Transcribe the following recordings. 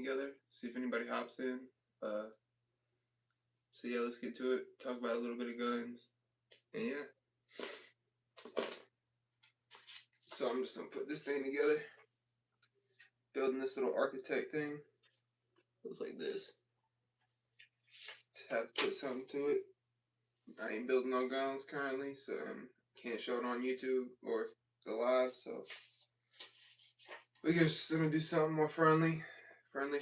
together, see if anybody hops in. So yeah, let's get to it. Talk about a little bit of guns. And yeah. So I'm just gonna put this thing together. Building this little architect thing. Looks like this. Have to put something to it. I ain't building no guns currently, so can't show it on YouTube or the live, so we're just gonna do something more family friendly.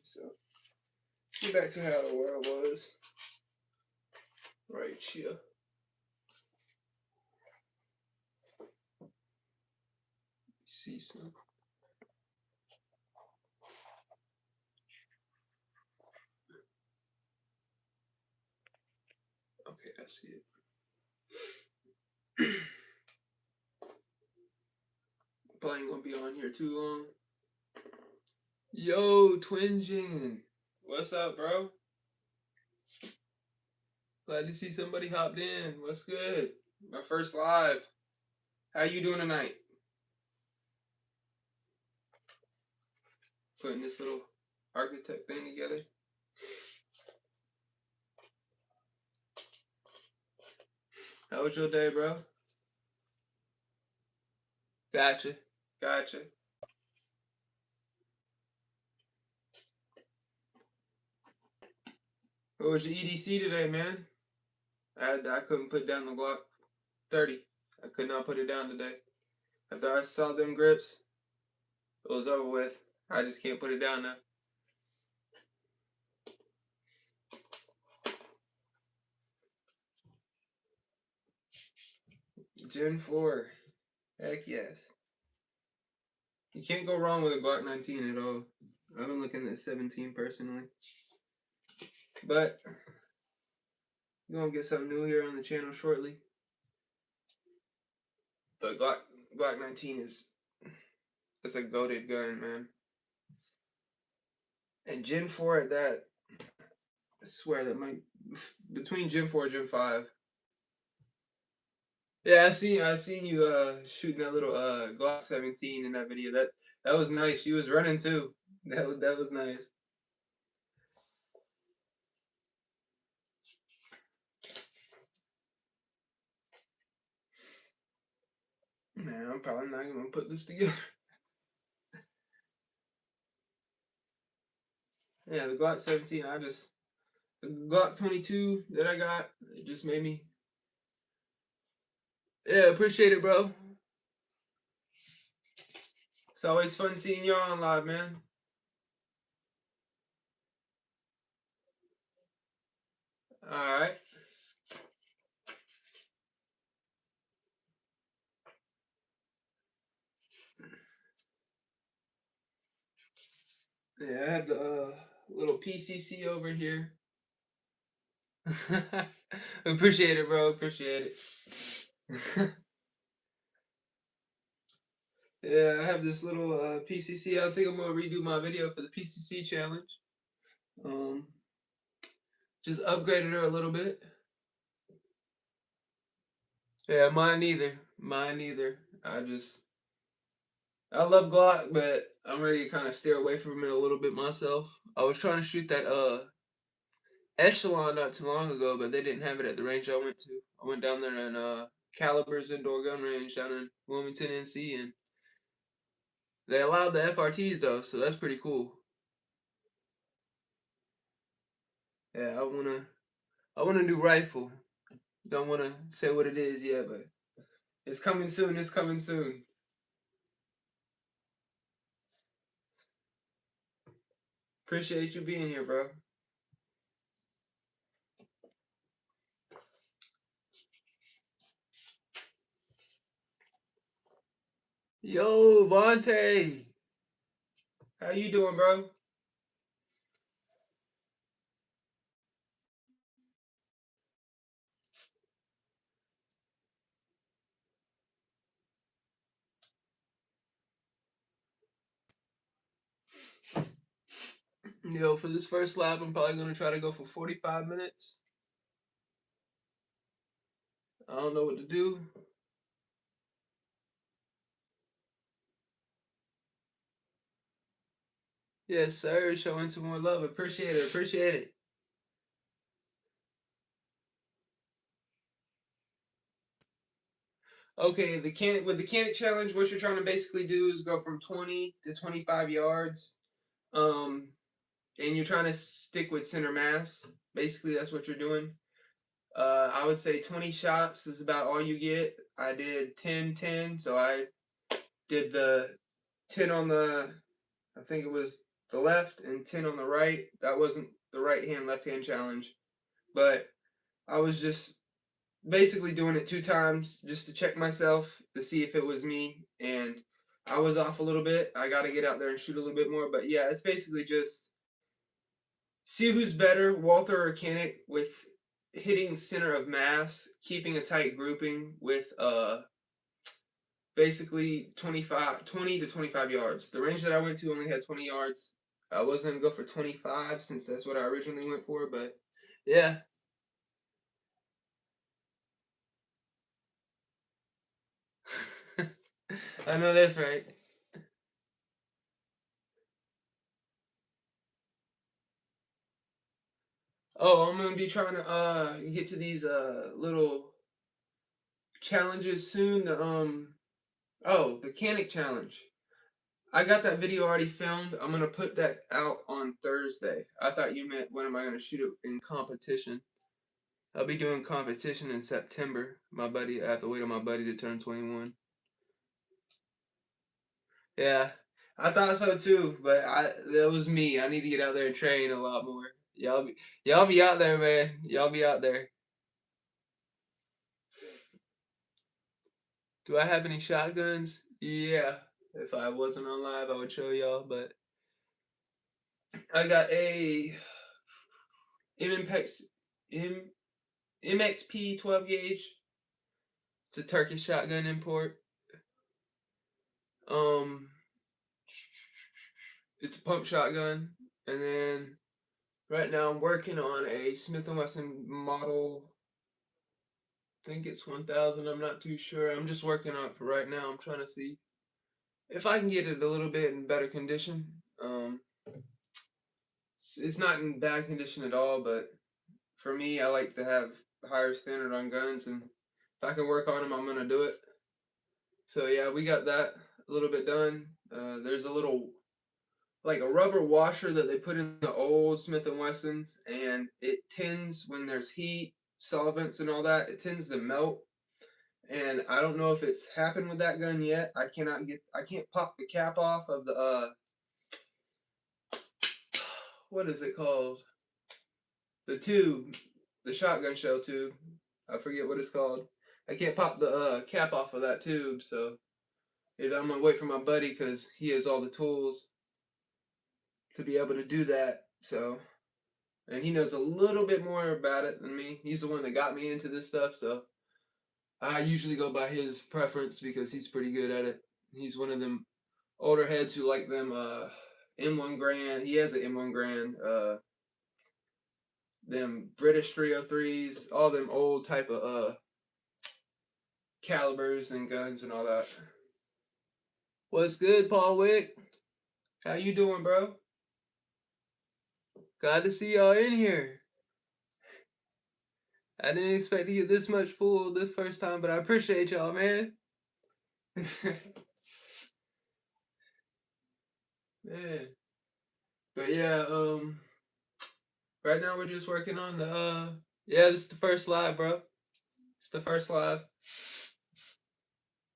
So let's get back to where I was. Right here. See some. Okay, I see it. Probably ain't gonna be on here too long. Yo, Twinjin. What's up, bro? Glad to see somebody hopped in. What's good? My first live. How you doing tonight? Putting this little architect thing together. How was your day, bro? Gotcha. What was your EDC today, man? I couldn't put down the Glock 30. I could not put it down today. After I saw them grips, it was over with. I just can't put it down now. Gen 4. Heck yes. You can't go wrong with a Glock 19 at all. I've been looking at 17 personally. But you're going to get something new here on the channel shortly. But Glock 19 it's a goated gun, man. And Gen 4 at that, I swear that might, between Gen 4 and Gen 5. Yeah, I seen you shooting that little Glock 17 in that video. That was nice. She was running too. That was nice. Man, I'm probably not even gonna put this together. Yeah, the Glock 17, the Glock 22 that I got, it just made me. Yeah, appreciate it, bro. It's always fun seeing y'all on live, man. Alright. Yeah, I have the little PCC over here. Appreciate it, bro. Appreciate it. Yeah, I have this little PCC. I think I'm gonna redo my video for the PCC challenge. Just upgraded her a little bit. Yeah, mine neither. I love Glock, but I'm ready to kind of steer away from it a little bit myself. I was trying to shoot that Echelon not too long ago, but they didn't have it at the range I went to. I went down there in Caliber's indoor gun range down in Wilmington, NC, and they allowed the FRTs though, so that's pretty cool. Yeah, I wanna do rifle. Don't wanna say what it is yet, but it's coming soon. It's coming soon. Appreciate you being here, bro. Yo, Vontae. How you doing, bro? Yo, for this first lap, I'm probably gonna try to go for 45 minutes. I don't know what to do. Yes, sir. Showing some more love. Appreciate it. Appreciate it. Okay, with the Canic challenge, what you're trying to basically do is go from 20 to 25 yards. Um, and you're trying to stick with center mass. Basically, that's what you're doing. I would say 20 shots is about all you get. I did 10, 10, so I did the 10 on the, I think it was the left, and 10 on the right. That wasn't the right hand, left hand challenge. But I was just basically doing it 2 times just to check myself to see if it was me. And I was off a little bit. I got to get out there and shoot a little bit more. But yeah, it's basically just see who's better, Walther or Kinnick, with hitting center of mass, keeping a tight grouping with basically 20 to 25 yards. The range that I went to only had 20 yards. I was gonna go for 25 since that's what I originally went for, but yeah. I know that's right. Oh, I'm gonna be trying to get to these little challenges soon. The Canic challenge. I got that video already filmed. I'm gonna put that out on Thursday. I thought you meant when am I gonna shoot it in competition? I'll be doing competition in September. I have to wait on my buddy to turn 21. Yeah, I thought so too, but that was me. I need to get out there and train a lot more. Y'all be out there, man. Y'all be out there. Do I have any shotguns? Yeah. If I wasn't on live, I would show y'all, but I got a MX M MXP 12 gauge. It's a Turkish shotgun import. Um, it's a pump shotgun, and then right now I'm working on a Smith& Wesson model. I think it's 1000. I'm not too sure. I'm just working on it for right now. I'm trying to see if I can get it a little bit in better condition. It's not in bad condition at all, but for me, I like to have a higher standard on guns, and if I can work on them, I'm gonna do it. So yeah, we got that a little bit done. There's a little like a rubber washer that they put in the old Smith& Wessons, and it tends when there's heat, solvents, and all that. It tends to melt, and I don't know if it's happened with that gun yet. I can't pop the cap off of the what is it called? The tube, the shotgun shell tube. I forget what it's called. I can't pop the cap off of that tube, so either I'm gonna wait for my buddy because he has all the tools to be able to do that. So, and he knows a little bit more about it than me. He's the one that got me into this stuff, so I usually go by his preference because he's pretty good at it. He's one of them older heads who like them M1 Grand. He has an M1 Grand. Them British 303s, all them old type of calibers and guns and all that. What's good, Paul Wick? How you doing, bro? Glad to see y'all in here. I didn't expect to get this much pull this first time, but I appreciate y'all, man. Man. But yeah, right now we're just working on the yeah, this is the first live, bro. It's the first live.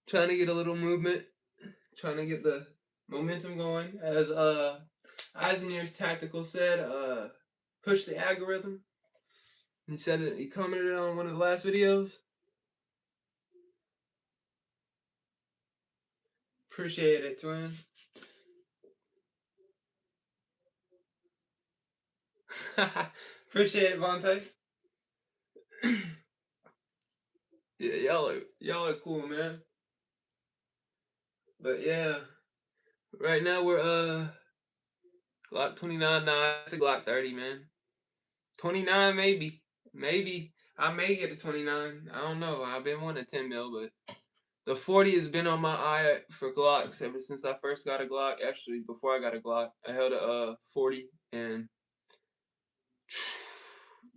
Trying to get a little movement, trying to get the momentum going. As Eisenier's Tactical said, push the algorithm. He said it, he commented on one of the last videos. Appreciate it, twin. Appreciate it, Vontae. Yeah, y'all are cool, man. But yeah, right now we're Glock 29. Nah, it's a Glock 30, man. 29 maybe. Maybe I may get a 29. I don't know. I've been wanting a 10 mil, but The 40 has been on my eye for Glocks ever since I first got a Glock. Actually, before I got a Glock, I held a 40, and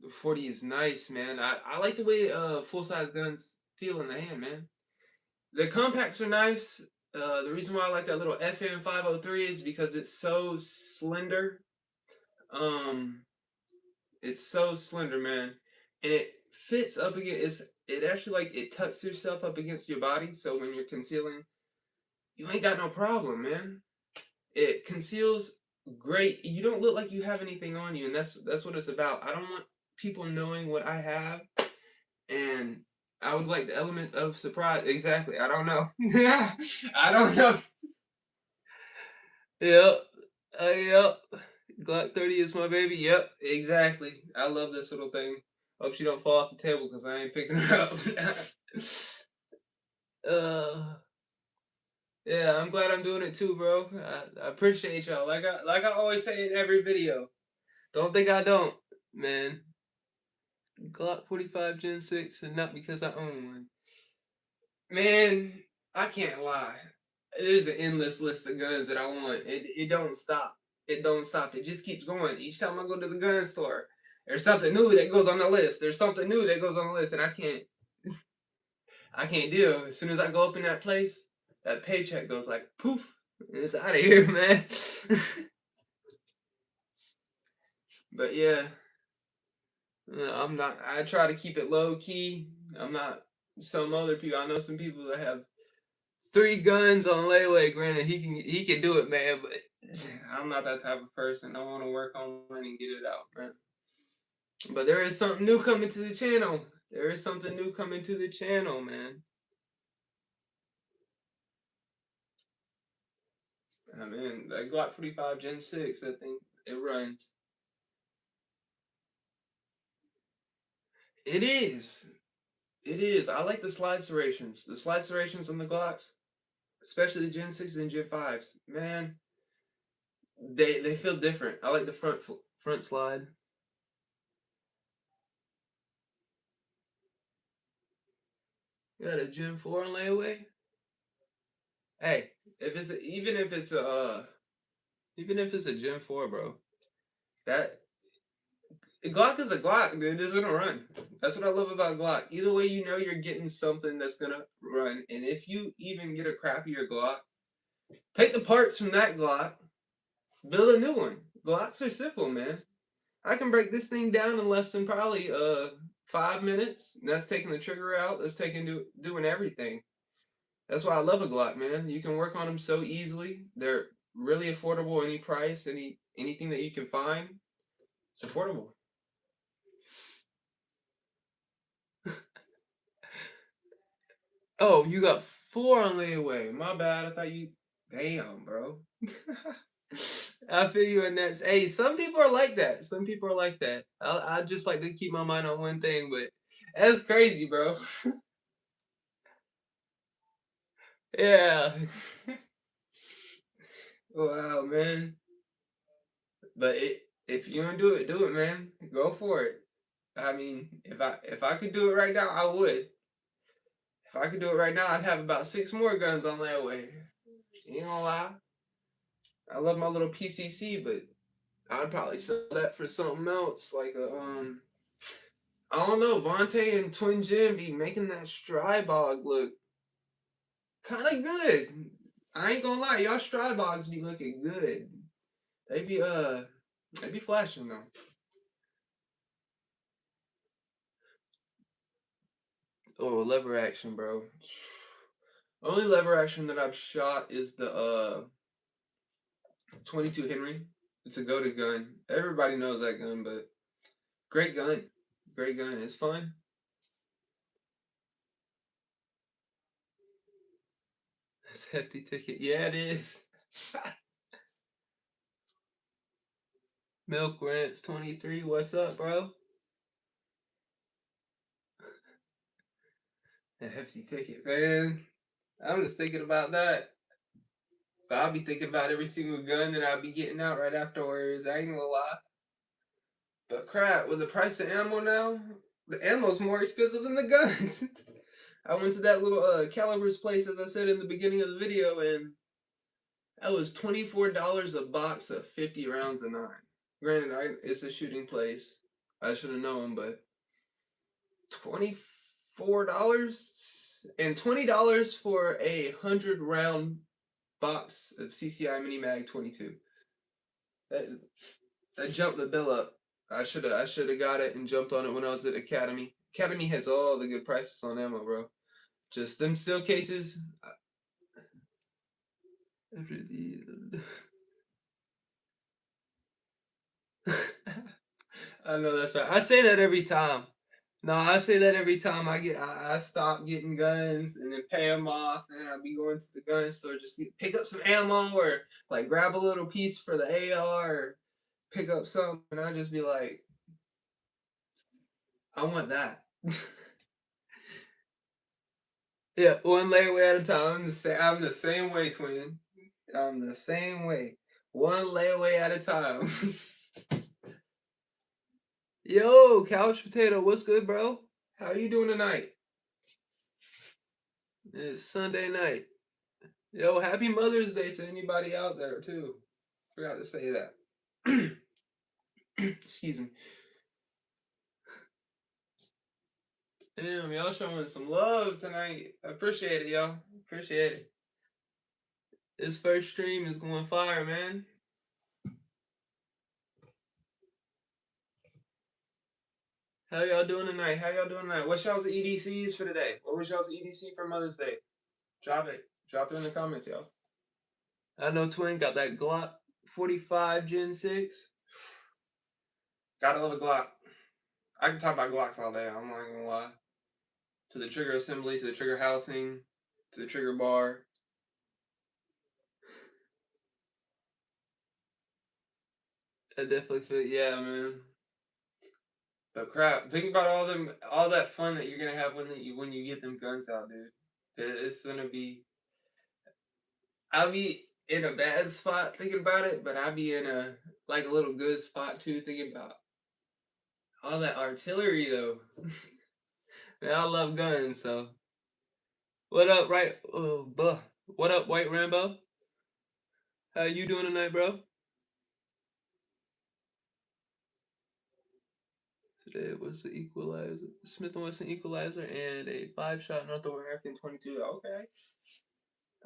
the 40 is nice, man. I like the way full size guns feel in the hand, man. The compacts are nice. The reason why I like that little FN 503 is because it's so slender. Um, it's so slender, man, and it fits up against. It actually like it tucks yourself up against your body, so when you're concealing, you ain't got no problem, man. It conceals great. You don't look like you have anything on you, and that's what it's about. I don't want people knowing what I have, and I would like the element of surprise. Exactly. I don't know. I don't know. Yep. Yep. Glock 30 is my baby. Yep. Exactly. I love this little thing. Hope she don't fall off the table because I ain't picking her up. uh. Yeah, I'm glad I'm doing it too, bro. I appreciate y'all. Like I always say in every video. Don't think I don't, man. Glock 45 Gen 6, and not because I own one. Man, I can't lie. There's an endless list of guns that I want. It don't stop. It don't stop. It just keeps going. Each time I go to the gun store, there's something new that goes on the list. There's something new that goes on the list, and I can't deal. As soon as I go up in that place, that paycheck goes like poof, and it's out of here, man. But yeah, I'm not. I try to keep it low key. I'm not some other people. I know some people that have 3 guns on layaway. Granted, he can do it, man. But I'm not that type of person. I want to work on it and get it out, man. But there is something new coming to the channel. There is something new coming to the channel, man. I mean, that Glock 45 Gen 6, I think it runs. It is. It is. I like the slide serrations. The slide serrations on the Glocks, especially the Gen 6 and Gen 5s. Man, they feel different. I like the front slide. You got a Gen 4 on layaway? Hey, if it's even if it's a even if it's a Gen 4, bro, that Glock is a Glock, dude. It's gonna run. That's what I love about Glock. Either way, you know you're getting something that's gonna run. And if you even get a crappier Glock, take the parts from that Glock, build a new one. Glocks are simple, man. I can break this thing down in less than probably 5 minutes. That's taking the trigger out. That's doing everything. That's why I love a Glock, man. You can work on them so easily. They're really affordable, any price, anything that you can find. It's affordable. Oh, you got 4 on layaway. My bad. I thought you. Damn, bro. I feel you in that. Hey, some people are like that. Some people are like that. I just like to keep my mind on one thing, but that's crazy, bro. Yeah. Wow, man. But if you don't do it, man. Go for it. I mean, if I could do it right now, I would. If I could do it right now, I'd have about 6 more guns on layaway. Ain't gonna lie. I love my little PCC, but I'd probably sell that for something else, like a I don't know. Vontae and Twin Jim be making that Strybog look kind of good. I ain't gonna lie, y'all Strybogs be looking good. They be they be flashing though. Oh, lever action, bro. Only lever action that I've shot is the 22 Henry. It's a goated gun. Everybody knows that gun, but great gun. Great gun. It's fun. That's a hefty ticket. Yeah, it is. Milk Rants 23. What's up, bro? A hefty ticket, man. I'm just thinking about that. But I'll be thinking about every single gun that I'll be getting out right afterwards. I ain't gonna lie. But crap, with the price of ammo now, the ammo's more expensive than the guns. I went to that little Caliber's place, as I said in the beginning of the video, and that was $24 a box of 50 rounds of 9. Granted, it's a shooting place. I should have known, but $24 and $20 for a 100-round box of CCI Mini Mag 22. That, that jumped the bill up. I should have got it and jumped on it when I was at Academy. Academy has all the good prices on ammo, bro. Just them steel cases. After the I know that's right. I say that every time. No, I say that every time I stop getting guns and then pay them off, and I'll be going to the gun store just to pick up some ammo or like grab a little piece for the AR or pick up something, and I just be like, I want that. Yeah, one layaway at a time. I'm the same way, twin. I'm the same way. One layaway at a time. Yo, Couch Potato, what's good, bro? How you doing tonight? It's Sunday night. Yo, happy Mother's Day to anybody out there too. Forgot to say that. Excuse me. Damn, y'all showing some love tonight. I appreciate it, y'all. Appreciate it. This first stream is going fire, man. How y'all doing tonight? How y'all doing tonight? What's y'all's EDCs for today? What was y'all's EDC for Mother's Day? Drop it. Drop it in the comments, y'all. I know Twin got that Glock 45 Gen 6. Gotta love a Glock. I can talk about Glocks all day, I'm not gonna lie. To the trigger assembly, to the trigger housing, to the trigger bar. I definitely feel, yeah, man. But crap, think about all that fun that you're gonna have when you get them guns out, dude. It's gonna be. I'll be in a bad spot thinking about it, but I'll be in a like a little good spot too thinking about all that artillery though. Man, I love guns, so. What up, right? Oh, buh. What up, White Rambo? How you doing tonight, bro? Today was the equalizer, Smith & Wesson equalizer, and a 5-shot North American 22. Okay.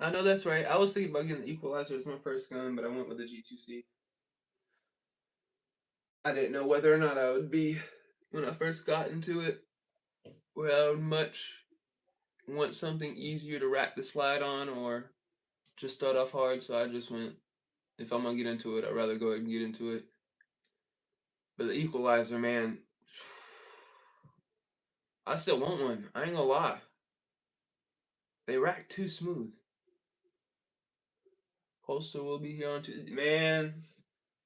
I know that's right. I was thinking about getting the equalizer as my first gun, but I went with the G2C. I didn't know whether or not I would be, when I first got into it, where I would much want something easier to rack the slide on or just start off hard, so I just went, if I'm gonna get into it, I'd rather go ahead and get into it. But the equalizer, man, I still want one. I ain't gonna lie. They rack too smooth. Holster will be here on Tuesday. Man,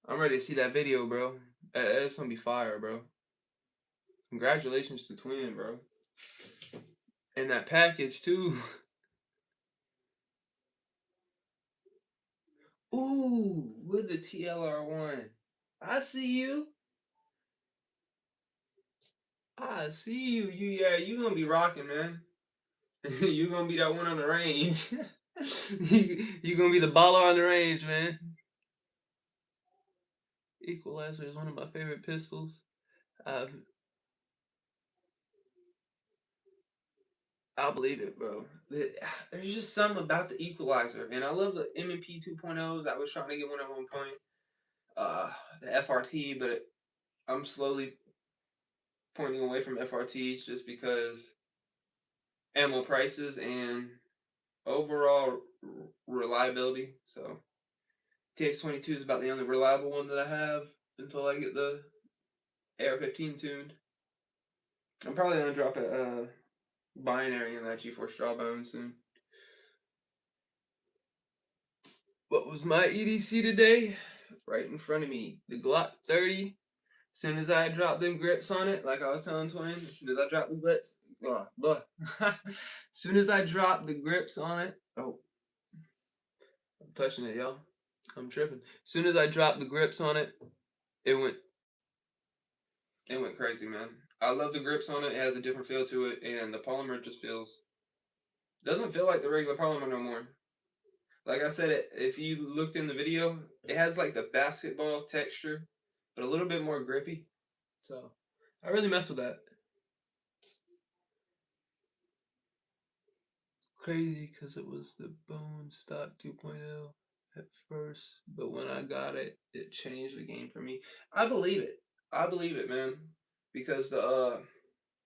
I'm ready to see that video, bro. That's gonna be fire, bro. Congratulations to Twin, bro. And that package, too. Ooh, with the TLR1. I see you. I see you. You gonna be rocking, man. You gonna be that one on the range. You gonna be the baller on the range, man. Equalizer is one of my favorite pistols. I'll believe it, bro. There's just something about the equalizer, and I love the M&P 2.0s. I was trying to get one at one point, the FRT, but I'm slowly pointing away from FRTs just because ammo prices and overall reliability. So TX22 is about the only reliable one that I have until I get the AR-15 tuned. I'm probably gonna drop a binary in that G4 Strawbone soon. What was my EDC today? Right in front of me, the Glock 30. As soon as I dropped them grips on it, like I was telling Twin, as soon as I dropped the grips, as soon as I dropped the grips on it, oh, I'm touching it, y'all. I'm tripping. As soon as I dropped the grips on it, it went crazy, man. I love the grips on it. It has a different feel to it, and the polymer just feels Doesn't feel like the regular polymer no more. Like I said, if you looked in the video, it has like the basketball texture, but a little bit more grippy. So I really mess with that. Crazy because it was the Bone Stock 2.0 at first, but when I got it, it changed the game for me. I believe it. I believe it, man. Because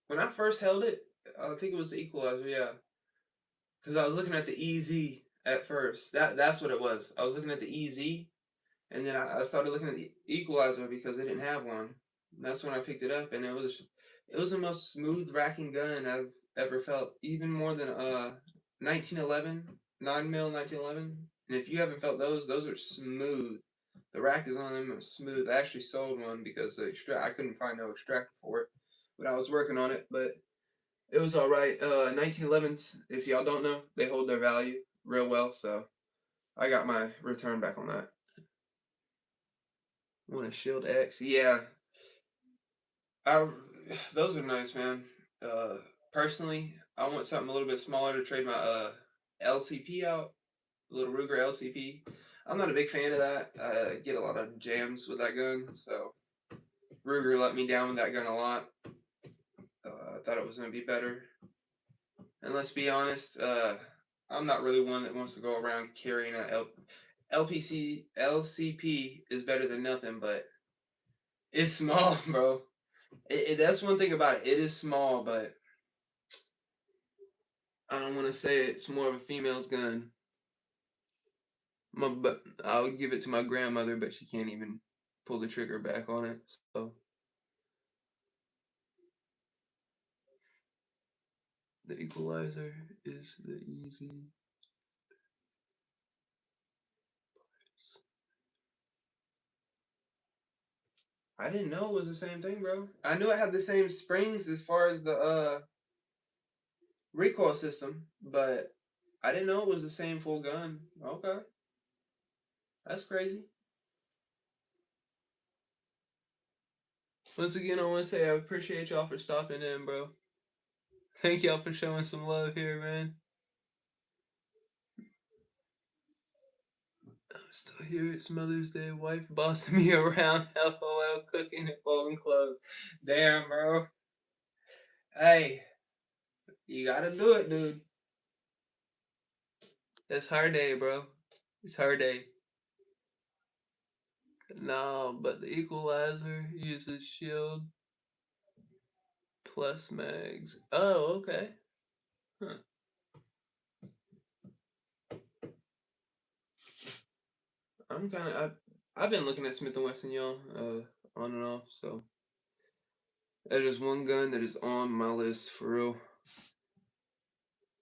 when I first held it, I think it was the equalizer, yeah. Because I was looking at the EZ at first. That's what it was. I was looking at the EZ, and then I started looking at the equalizer because they didn't have one. And that's when I picked it up, and it was the most smooth racking gun I've ever felt, even more than 1911 9 mil 1911. And if you haven't felt those are smooth. The rack is on them smooth. I actually sold one because I couldn't find no extractor for it, but I was working on it. But it was all right. 1911s, if y'all don't know, they hold their value real well. So I got my return back on that. Want a Shield X? Yeah, I, those are nice, man. Uh, Personally, I want something a little bit smaller to trade my LCP out, little Ruger LCP. I'm not a big fan of that. I get a lot of jams with that gun, so Ruger let me down with that gun a lot. I thought it was gonna be better, and let's be honest, I'm not really one that wants to go around carrying a LPC LCP is better than nothing, but it's small, bro. That's one thing about it. It is small, but I don't want to say it's more of a female's gun. But I would give it to my grandmother, but she can't even pull the trigger back on it. So the equalizer is the easy. I didn't know it was the same thing, bro. I knew it had the same springs as far as the recoil system, but I didn't know it was the same full gun. Okay, that's crazy. Once again, I want to say I appreciate y'all for stopping in, bro. Thank y'all for showing some love here, man. I'm still here. It's Mother's Day. Wife bossing me around. LOL, cooking and folding clothes. Damn, bro. Hey, you gotta do it, dude. It's her day, bro. It's her day. No, but the equalizer uses shield plus mags. Oh, okay. Huh. I'm kind of. I've been looking at Smith and Wesson, y'all, on and off. So that is one gun that is on my list for real.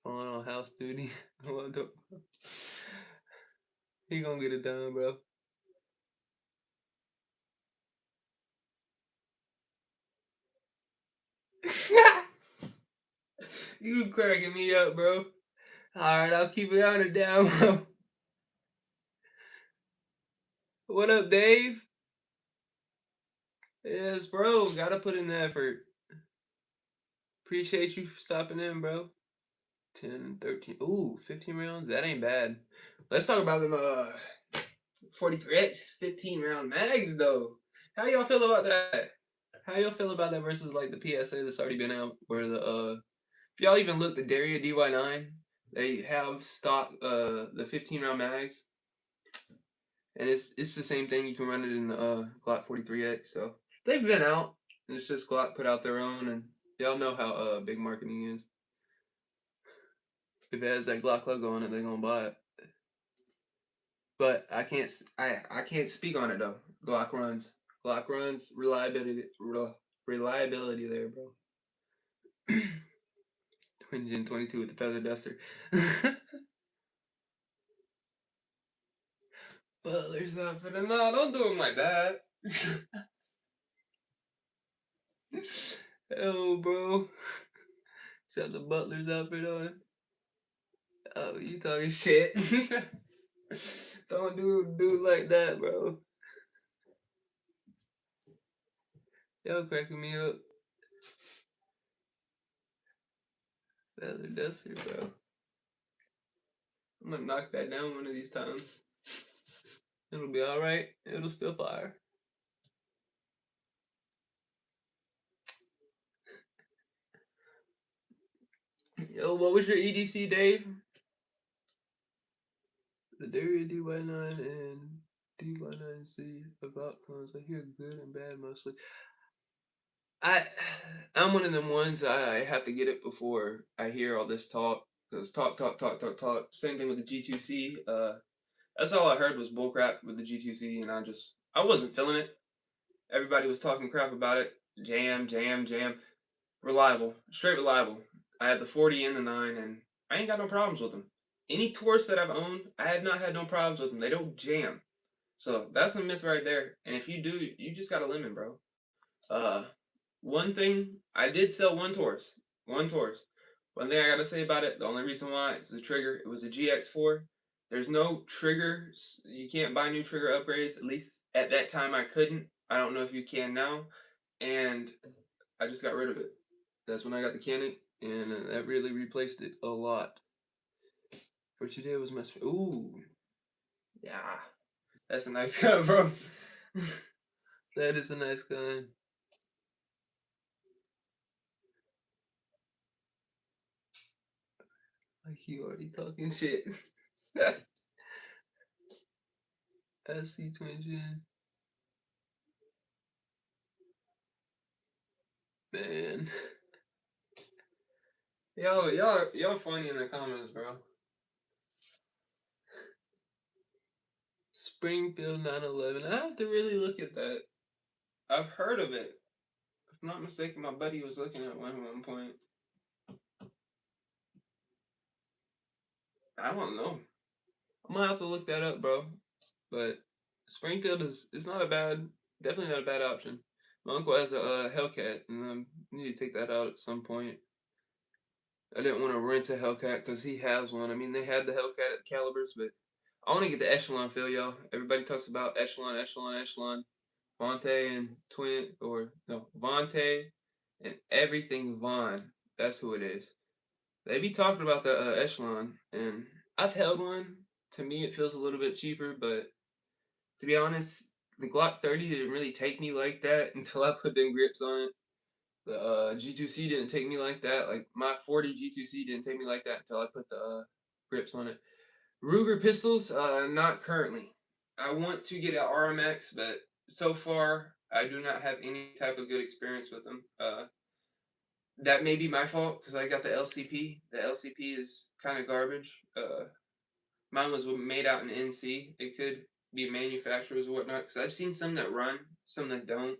Falling on house duty. He gonna get it done, bro. You cracking me up, bro. Alright, I'll keep it on the down low. What up, Dave? Yes, bro. Gotta put in the effort. Appreciate you for stopping in, bro. 10, 13. Ooh, 15 rounds? That ain't bad. Let's talk about them 43X 15 round mags, though. How y'all feel about that? How y'all feel about that versus like the PSA that's already been out? Where if y'all even look, the Daria DY9, they have stock the 15 round mags. And it's the same thing. You can run it in the Glock 43X. So they've been out. And it's just Glock put out their own, and y'all know how big marketing is. If it has that Glock logo on it, they're gonna buy it. But I can't speak on it though. Glock runs reliability there, bro. 2022 with the feather duster. Butler's outfit. No, don't do him like that. Oh, bro. Is that the butler's outfit on? Oh, you talking shit. Don't do like that, bro. Y'all cracking me up. Feather duster, bro. I'm gonna knock that down one of these times. It'll be alright. It'll still fire. Yo, what was your EDC, Dave? The Daria DY9 and DY9C about clones. I hear good and bad mostly. I I'm one of them ones I have to get it before I hear all this talk. Cause talk, talk, talk, talk, talk. Same thing with the G2C. That's all I heard was bullcrap with the G2C, and I wasn't feeling it. Everybody was talking crap about it. Jam, jam, jam. Reliable, straight reliable. I have the 40 and the 9, and I ain't got no problems with them. Any Taurus that I've owned, I have not had no problems with them. They don't jam. So that's a myth right there. And if you do, you just got a lemon, bro. Uh, one thing I did sell one Taurus, one Taurus. One thing I gotta say about it, the only reason why is the trigger. It was a GX4. There's no triggers. You can't buy new trigger upgrades. At least at that time, I couldn't. I don't know if you can now. And I just got rid of it. That's when I got the Canon, and that really replaced it a lot. For today was my ooh, yeah, that's a nice gun, bro. That is a nice gun. Like you already talking shit. SC Twin Gen. Man. Y'all funny in the comments, bro. Springfield 911. I have to really look at that. I've heard of it. If I'm not mistaken, my buddy was looking at one point. I don't know. I'm gonna have to look that up, bro. But Springfield is it's not a bad, definitely not a bad option. My uncle has a Hellcat, and I need to take that out at some point. I didn't want to rent a Hellcat because he has one. I mean, they had the Hellcat at Calibers, but I want to get the Echelon feel, y'all. Everybody talks about Echelon, Echelon, Echelon. Vontae and Twin, or no, Vontae and everything Vaughn. That's who it is. They be talking about the Echelon, and I've held one. To me, it feels a little bit cheaper, but to be honest, the Glock 30 didn't really take me like that until I put them grips on it. The G2C didn't take me like that. Like my 40 G2C didn't take me like that until I put the grips on it. Ruger pistols, not currently. I want to get an RMX, but so far I do not have any type of good experience with them. That may be my fault because I got the LCP. The LCP is kind of garbage. Mine was made out in NC. It could be manufacturers or whatnot because I've seen some that run, some that don't.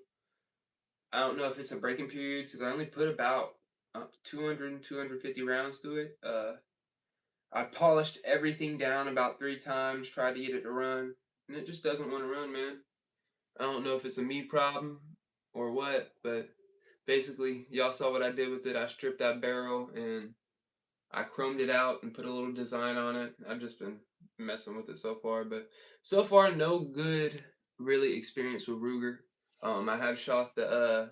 I don't know if it's a breaking period because I only put about 200, 250 rounds through it. I polished everything down about 3 times, tried to get it to run, and it just doesn't want to run, man. I don't know if it's a me problem or what, but basically, y'all saw what I did with it. I stripped that barrel and I chromed it out and put a little design on it. I've just been messing with it so far, but so far, no good really experience with Ruger. I have shot the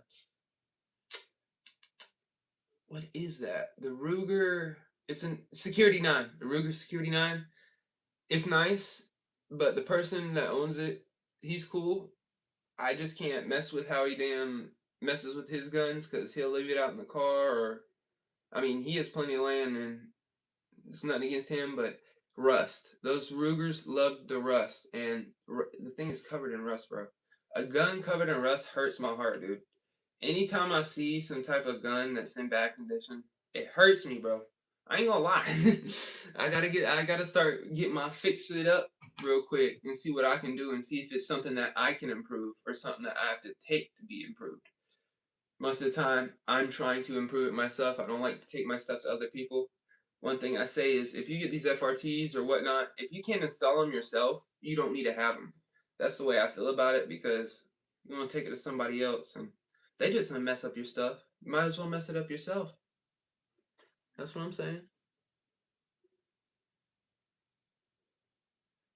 what is that? The Ruger. It's a Security 9. The Ruger Security 9. It's nice, but the person that owns it, he's cool. I just can't mess with how he damn messes with his guns because he'll leave it out in the car or I mean he has plenty of land and it's nothing against him, but rust. Those Rugers love the rust, and the thing is covered in rust, bro. A gun covered in rust hurts my heart, dude. Anytime I see some type of gun that's in bad condition, it hurts me, bro. I ain't gonna lie. I gotta start get my fix it up real quick and see what I can do and see if it's something that I can improve or something that I have to take to be improved. Most of the time, I'm trying to improve it myself. I don't like to take my stuff to other people. One thing I say is if you get these FRTs or whatnot, if you can't install them yourself, you don't need to have them. That's the way I feel about it because you want to take it to somebody else and they just gonna mess up your stuff. You might as well mess it up yourself. That's what I'm saying.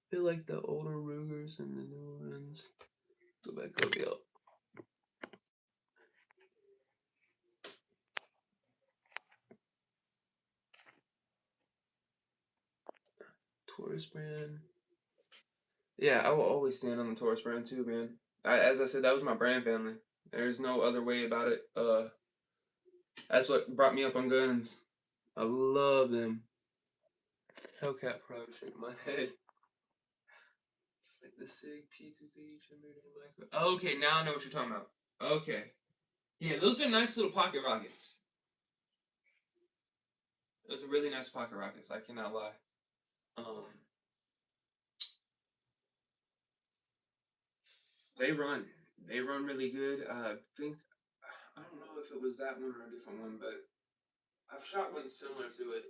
I feel like the older Rugers and the new ones. Go back over up. brand. Yeah, I will always stand on the Taurus brand too, man. As I said, that was my brand family. There's no other way about it. That's what brought me up on guns. I love them. Hellcat probably shaking my head. It's like the SIG P2T. Okay, now I know what you're talking about. Okay. Yeah, those are nice little pocket rockets. Those are really nice pocket rockets. I cannot lie. Um, they run. They run really good. I think I don't know if it was that one or a different one, but I've shot one similar to it.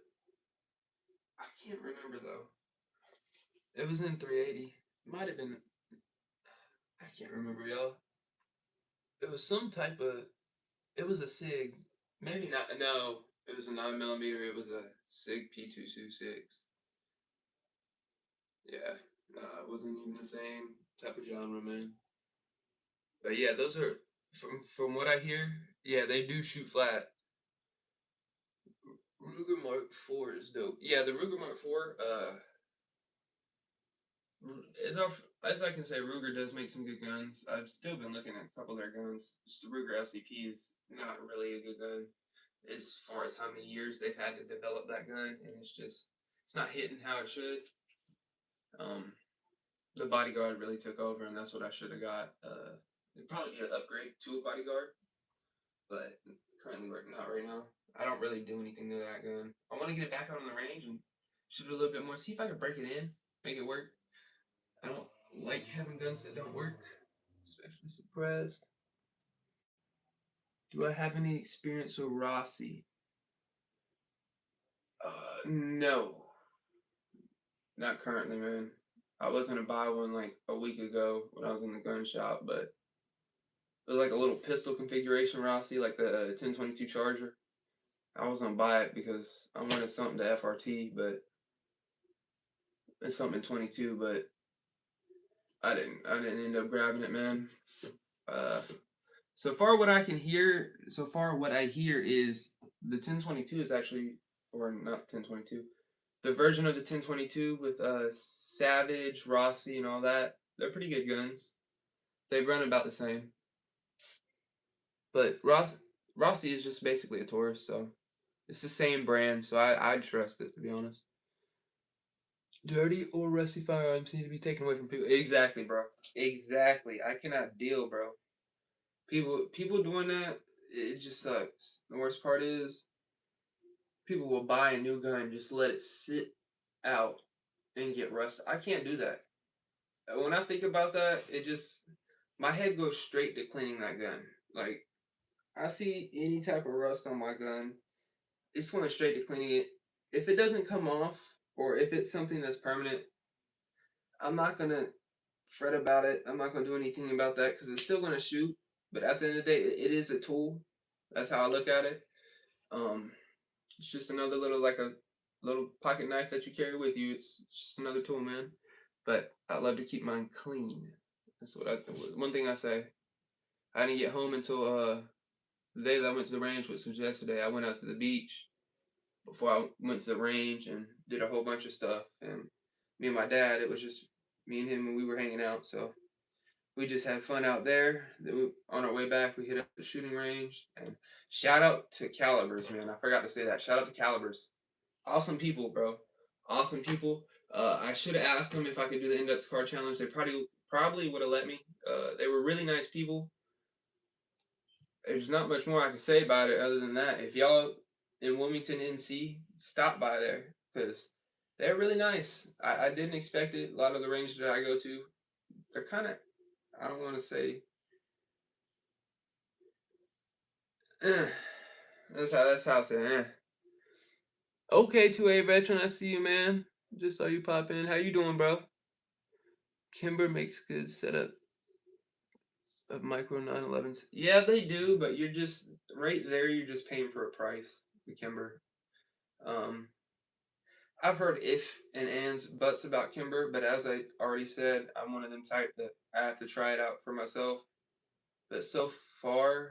I can't remember though. It was in 380. Might have been. I can't remember, y'all. It was some type of. It was a Sig. Maybe not. No, it was a 9 millimeter. It was a Sig P226. Yeah, it wasn't even the same type of genre, man. But yeah, those are from what I hear. Yeah, they do shoot flat. Ruger Mark IV is dope. Yeah, the Ruger Mark IV. As I can say, Ruger does make some good guns. I've still been looking at a couple of their guns. Just the Ruger LCP is not really a good gun as far as how many years they've had to develop that gun, and it's not hitting how it should. Um, the Bodyguard really took over, and that's what I should have got. It'd probably be an upgrade to a Bodyguard, but currently not right now. I don't really do anything to that gun. I want to get it back out on the range and shoot it a little bit more. See if I can break it in, make it work. I don't like having guns that don't work, especially suppressed. Do I have any experience with Rossi? No, not currently, man. I was gonna buy one like a week ago when I was in the gun shop, but it was like a little pistol configuration Rossi, like the 1022 Charger. I was gonna buy it because I wanted something to FRT, but it's something 22, but I didn't end up grabbing it, man. Uh, so far what I hear is the 1022 is actually, or not 1022, the version of the 1022 with Savage, Rossi, and all that. They're pretty good guns. They run about the same, but Rossi is just basically a Taurus, so it's the same brand. So I trust it, to be honest. Dirty or rusty firearms need to be taken away from people. Exactly, bro. Exactly. I cannot deal, bro. People doing that, it just sucks. The worst part is people will buy a new gun, just let it sit out and get rusted. I can't do that. When I think about that, it just my head goes straight to cleaning that gun. Like I see any type of rust on my gun, it's going straight to cleaning it. If it doesn't come off, or if it's something that's permanent, I'm not gonna fret about it. I'm not gonna do anything about that because it's still gonna shoot. But at the end of the day, it is a tool. That's how I look at it. Um, it's just another little like a little pocket knife that you carry with you. It's just another tool, man. But I love to keep mine clean. That's what I. One thing I say. I didn't get home until the day that I went to the range, which was yesterday. I went out to the beach before I went to the range and did a whole bunch of stuff. And me and my dad, it was just me and him, and we were hanging out. So we just had fun out there. Then on our way back, we hit up the shooting range. And shout out to Calibers, man. I forgot to say that. Shout out to Calibers. Awesome people, bro. Awesome people. I should have asked them if I could do the index card challenge. They probably would have let me. They were really nice people. There's not much more I can say about it other than that. If y'all in Wilmington, NC, stop by there because they're really nice. I didn't expect it. A lot of the ranges that I go to, they're kind of, I don't want to say, eh. That's how I say, eh. Okay, 2A veteran, I see you, man. Just saw you pop in. How you doing, bro? Kimber makes good setup of micro 911s. Yeah, they do, but you're just right there. You're just paying for a price, the Kimber. Um, I've heard if and ands buts about Kimber, but as I already said, I'm one of them type that I have to try it out for myself. But so far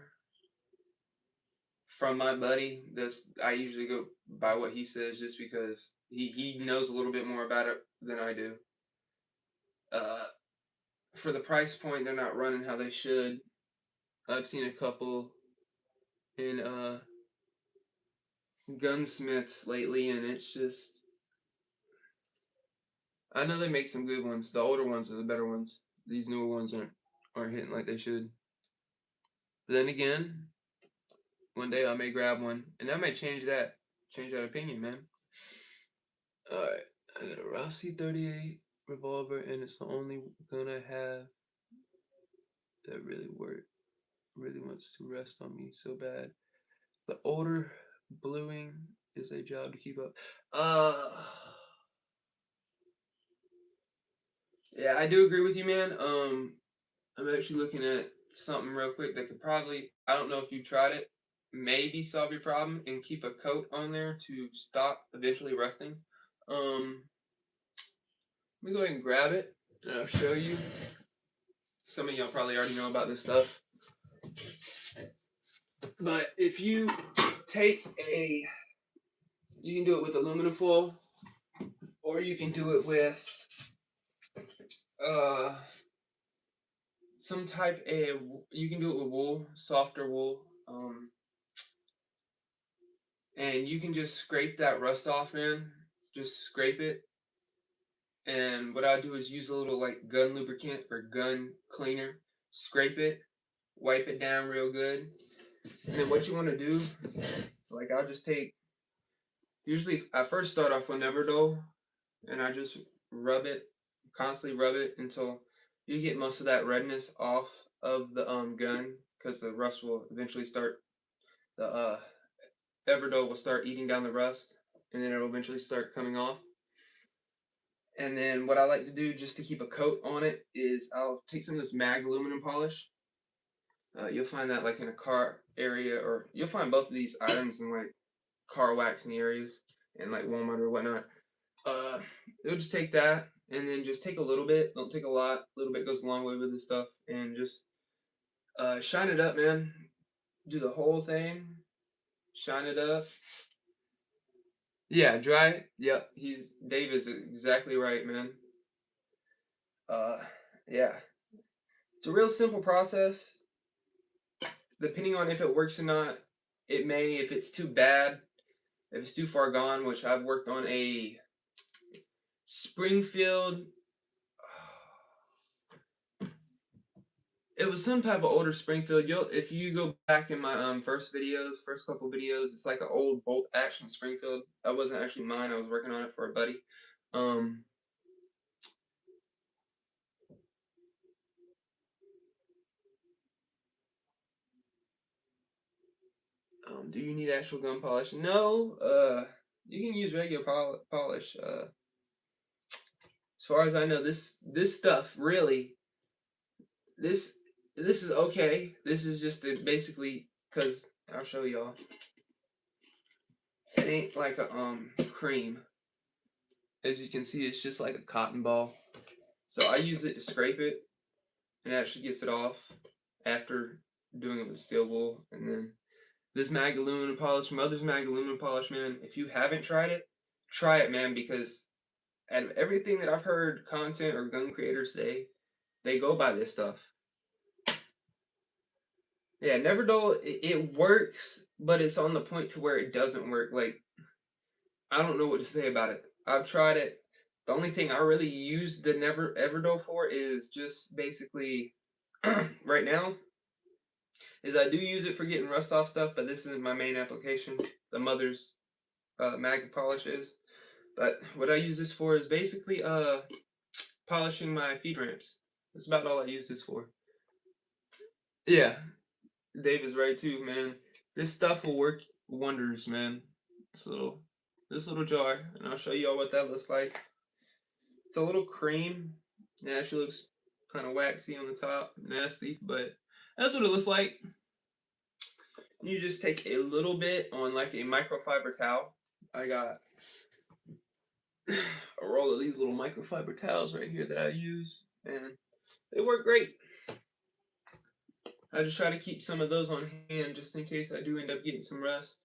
from my buddy, that's I usually go by what he says just because He knows a little bit more about it than I do. Uh, for the price point, they're not running how they should. I've seen a couple in gunsmiths lately, and it's just I know they make some good ones. The older ones are the better ones. These newer ones aren't hitting like they should. But then again, one day I may grab one, and I may change that opinion, man. All right, I got a Rossi 38 revolver, and it's the only gun I have that really wants to rest on me so bad. The older bluing is a job to keep up. Yeah, I do agree with you, man. I'm actually looking at something real quick that could probably, I don't know if you tried it, maybe solve your problem and keep a coat on there to stop eventually rusting. Let me go ahead and grab it and I'll show you. Some of y'all probably already know about this stuff. But if you take you can do it with aluminum foil or you can do it with uh, some type of, you can do it with wool, softer wool. And you can just scrape that rust off, man. Just scrape it. And what I do is use a little like gun lubricant or gun cleaner. Scrape it, wipe it down real good. And then what you want to do, like I'll just take, usually I first start off with Neverdol and I just rub it, constantly rub it until you get most of that redness off of the gun because the rust will eventually start, the Everdol will start eating down the rust and then it'll eventually start coming off. And then what I like to do just to keep a coat on it is I'll take some of this mag aluminum polish. You'll find that like in a car area, or you'll find both of these items in like car waxing areas and like Walmart or whatnot. Uh, you'll just take that and then just take a little bit. Don't take a lot. A little bit goes a long way with this stuff, and just shine it up, man. Do the whole thing. Shine it up. Yeah, dry. Yep, Dave is exactly right, man. Uh, yeah, it's a real simple process. Depending on if it works or not, it may, if it's too bad, if it's too far gone, which I've worked on a Springfield. It was some type of older Springfield. If you go back in my first couple videos, it's like an old bolt action Springfield. That wasn't actually mine. I was working on it for a buddy. Um, do you need actual gun polish? No. You can use regular polish. As far as I know, this stuff really this this is okay. This is just basically because I'll show y'all. It ain't like a cream. As you can see, it's just like a cotton ball. So I use it to scrape it, and it actually gets it off after doing it with steel wool. And then this mag aluminum polish, Mother's mag aluminum polish, man. If you haven't tried it, try it, man. Because out of everything that I've heard content or gun creators say, they go by this stuff. Yeah, Neverdol, it works, but it's on the point to where it doesn't work. Like, I don't know what to say about it. I've tried it. The only thing I really use the Everdol for is just basically right now is I do use it for getting rust off stuff, but this is my main application. The Mother's mag polish is. But what I use this for is basically polishing my feed ramps. That's about all I use this for. Yeah, Dave is right too, man. This stuff will work wonders, man. This little jar, and I'll show you all what that looks like. It's a little cream. It actually looks kind of waxy on the top, nasty, but that's what it looks like. You just take a little bit on like a microfiber towel. I got a roll of these little microfiber towels right here that I use, and they work great. I just try to keep some of those on hand just in case I do end up getting some rust.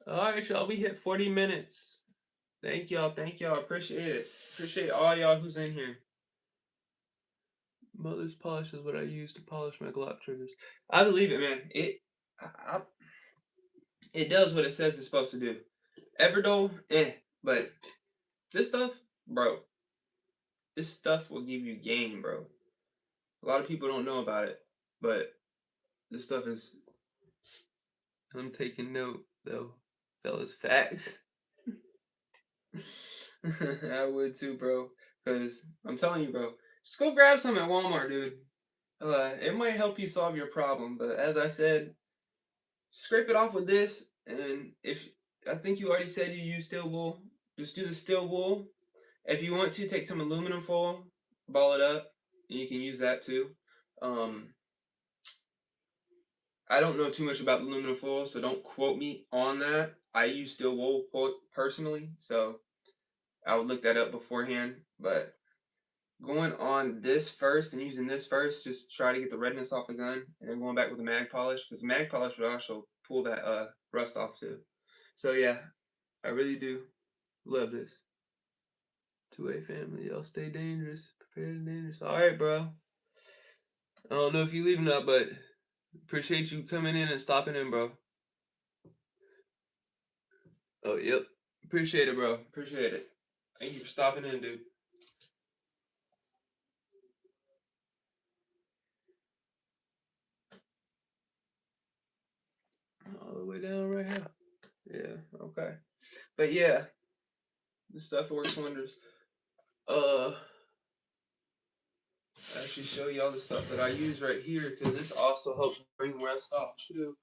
Alright, y'all. We hit 40 minutes. Thank y'all. Thank y'all. Appreciate it. Appreciate all y'all who's in here. Mother's polish is what I use to polish my Glock triggers. I believe it, man. I, it does what it says it's supposed to do. Everdole, but this stuff, bro, this stuff will give you game, bro. A lot of people don't know about it, but this stuff is. I'm taking note, though, fellas. Facts. I would too, bro. Cause I'm telling you, bro, just go grab some at Walmart, dude. It might help you solve your problem, but as I said, scrape it off with this, and if I think you already said you use steel wool, just do the steel wool. If you want to, take some aluminum foil, ball it up, and you can use that too. Um, I don't know too much about aluminum foil, so don't quote me on that. I use steel wool personally, so I would look that up beforehand. But going on this first and using this first, just try to get the redness off the gun, and then going back with the mag polish, because mag polish would also pull that rust off too. So yeah, I really do love this. 2A family, y'all stay dangerous, prepared and dangerous. All right, bro. I don't know if you leaving up, but appreciate you coming in and stopping in, bro. Oh, yep. Appreciate it, bro. Appreciate it. Thank you for stopping in, dude. All the way down right here. Yeah, okay. But yeah, this stuff works wonders. I actually show you all the stuff that I use right here because this also helps bring rest off too.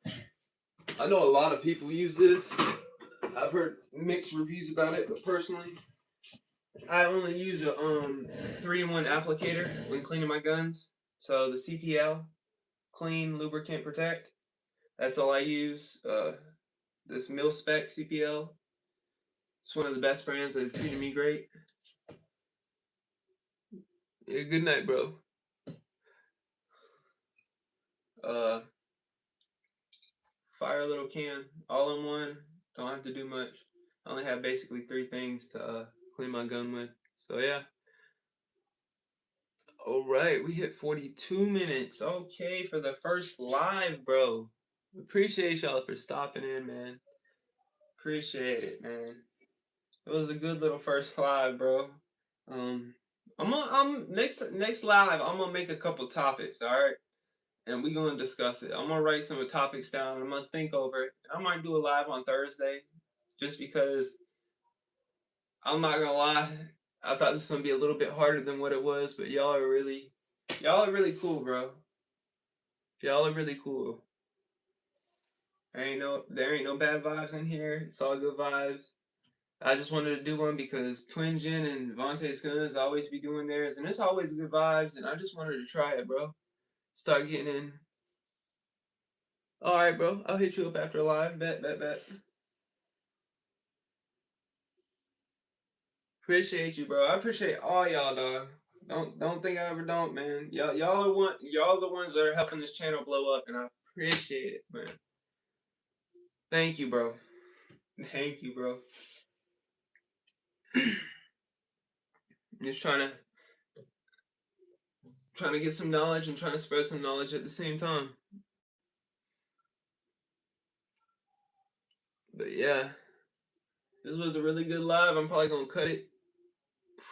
I know a lot of people use this. I've heard mixed reviews about it, but personally, I only use a 3-in-1 applicator when cleaning my guns. So the CPL, Clean Lubricant Protect. That's all I use. This mil spec CPL. It's one of the best brands that have treated me great. Yeah, good night, bro. Uh, Fire little can, all in one. Don't have to do much. I only have basically 3 things to clean my gun with. So yeah. All right, we hit 42 minutes. Okay, for the first live, bro. Appreciate y'all for stopping in, man. Appreciate it, man. It was a good little first live, bro. I'm next live. I'm gonna make a couple topics, all right, and we gonna discuss it. I'm gonna write some topics down. I'm gonna think over it. I might do a live on Thursday, just because I'm not gonna lie. I thought this was gonna be a little bit harder than what it was, but y'all are really cool, bro. Y'all are really cool. There ain't no bad vibes in here. It's all good vibes. I just wanted to do one because Twin Jin and Vontae's Guns always be doing theirs, and it's always good vibes, and I just wanted to try it, bro. Start getting in. Alright, bro. I'll hit you up after live. Bet. Appreciate you, bro. I appreciate all y'all, dog. Don't think I ever don't, man. Y'all the ones that are helping this channel blow up, and I appreciate it, man. Thank you, bro. Thank you, bro. Just trying to get some knowledge and trying to spread some knowledge at the same time. But yeah, this was a really good live. I'm probably gonna cut it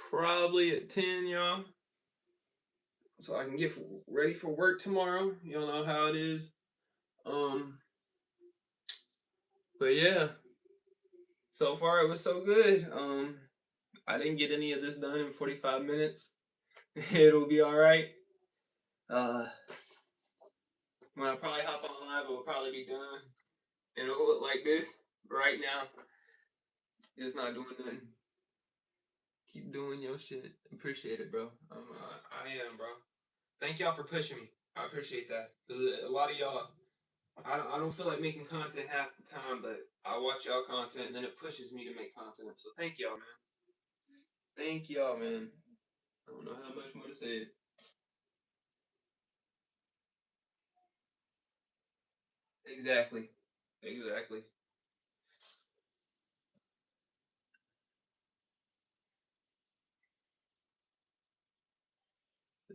probably at 10, y'all, so I can get ready for work tomorrow. Y'all know how it is. Um, but yeah, so far it was so good. I didn't get any of this done in 45 minutes. It'll be all right. Uh, when I probably hop on live, it'll probably be done, and it'll look like this. Right now, it's not doing nothing. Keep doing your shit. Appreciate it, bro. I am, bro. Thank y'all for pushing me. I appreciate that. A lot of y'all, I don't feel like making content half the time, but I watch y'all content and then it pushes me to make content. So thank y'all, man. Thank y'all, man. I don't know how much more to say. Exactly. Exactly.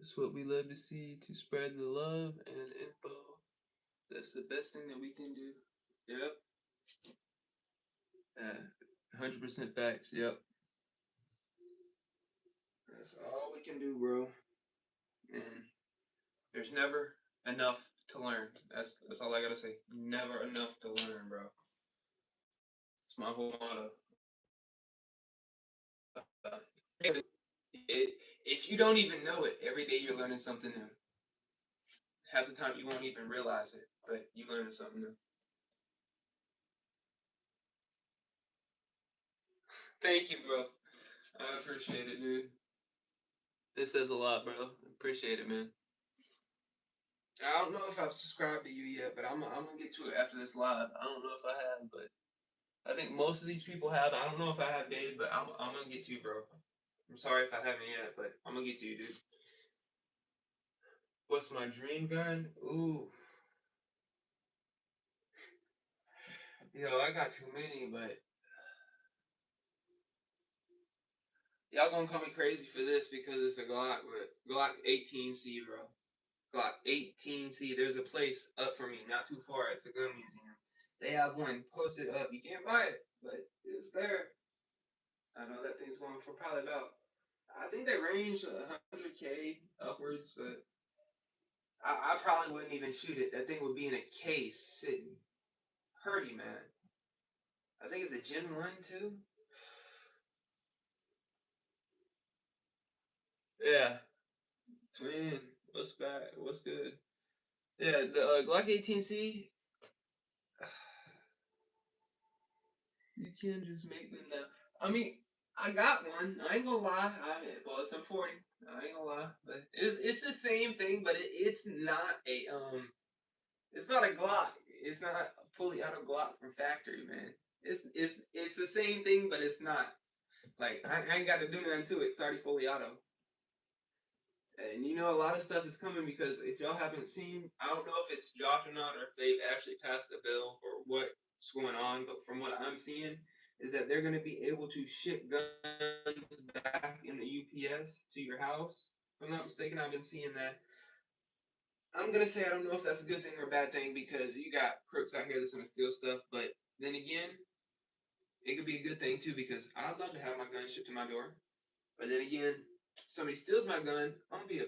It's what we love to see, to spread the love and info. That's the best thing that we can do. Yep. 100% facts. Yep. That's all we can do, bro. And there's never enough to learn. That's all I gotta say. Never enough to learn, bro. It's my whole motto. Uh, if you don't even know it, every day you're learning something new. Half the time you won't even realize it, but you learning something new. Thank you, bro. I appreciate it, dude. This says a lot, bro. Appreciate it, man. I don't know if I've subscribed to you yet, but I'm gonna get to it after this live. I don't know if I have, but I think most of these people have. I don't know if I have, Dave, but I'm gonna get to you, bro. I'm sorry if I haven't yet, but I'm gonna get to you, dude. What's my dream gun? Ooh, yo, I got too many, but y'all gonna call me crazy for this because it's a Glock, but Glock 18C, bro. Glock 18C. There's a place up for me, not too far. It's a gun museum. They have one posted up. You can't buy it, but it's there. I know that thing's going for probably about. I think they range 100K upwards, but I probably wouldn't even shoot it. That thing would be in a case sitting. Purdy, man. I think it's a Gen 1 too. Yeah. Twin. What's back? What's good? Yeah, the Glock 18C. You can just make them now. I mean, I got one. I ain't gonna lie. Well, it's a 40. I ain't gonna lie, but it's the same thing, but it's not a it's not a Glock. It's not a fully auto Glock from factory, man. It's the same thing, but it's not. Like I ain't got to do nothing to it. It's already fully auto. And you know a lot of stuff is coming because if y'all haven't seen, I don't know if it's dropped or not, or if they've actually passed the bill or what's going on. But from what I'm seeing, is that they're going to be able to ship guns back in the UPS to your house. If I'm not mistaken, I've been seeing that. I'm gonna say I don't know if that's a good thing or a bad thing because you got crooks out here that's gonna steal stuff. But then again, it could be a good thing too because I'd love to have my gun shipped to my door. But then again, somebody steals my gun, I'm gonna be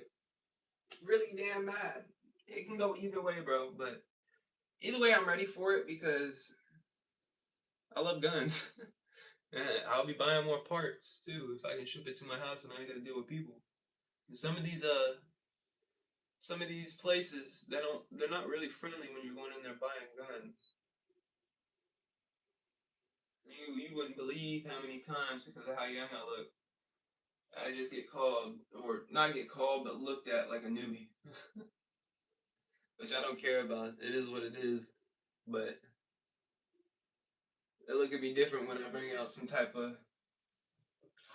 really damn mad. It can go either way, bro. But either way, I'm ready for it because I love guns. And I'll be buying more parts too if I can ship it to my house and I ain't gotta deal with people. And some of these places they're not really friendly when you're going in there buying guns. You wouldn't believe how many times because of how young I look, I just get called or not get called but looked at like a newbie, which I don't care about. It is what it is. But they look at me different when I bring out some type of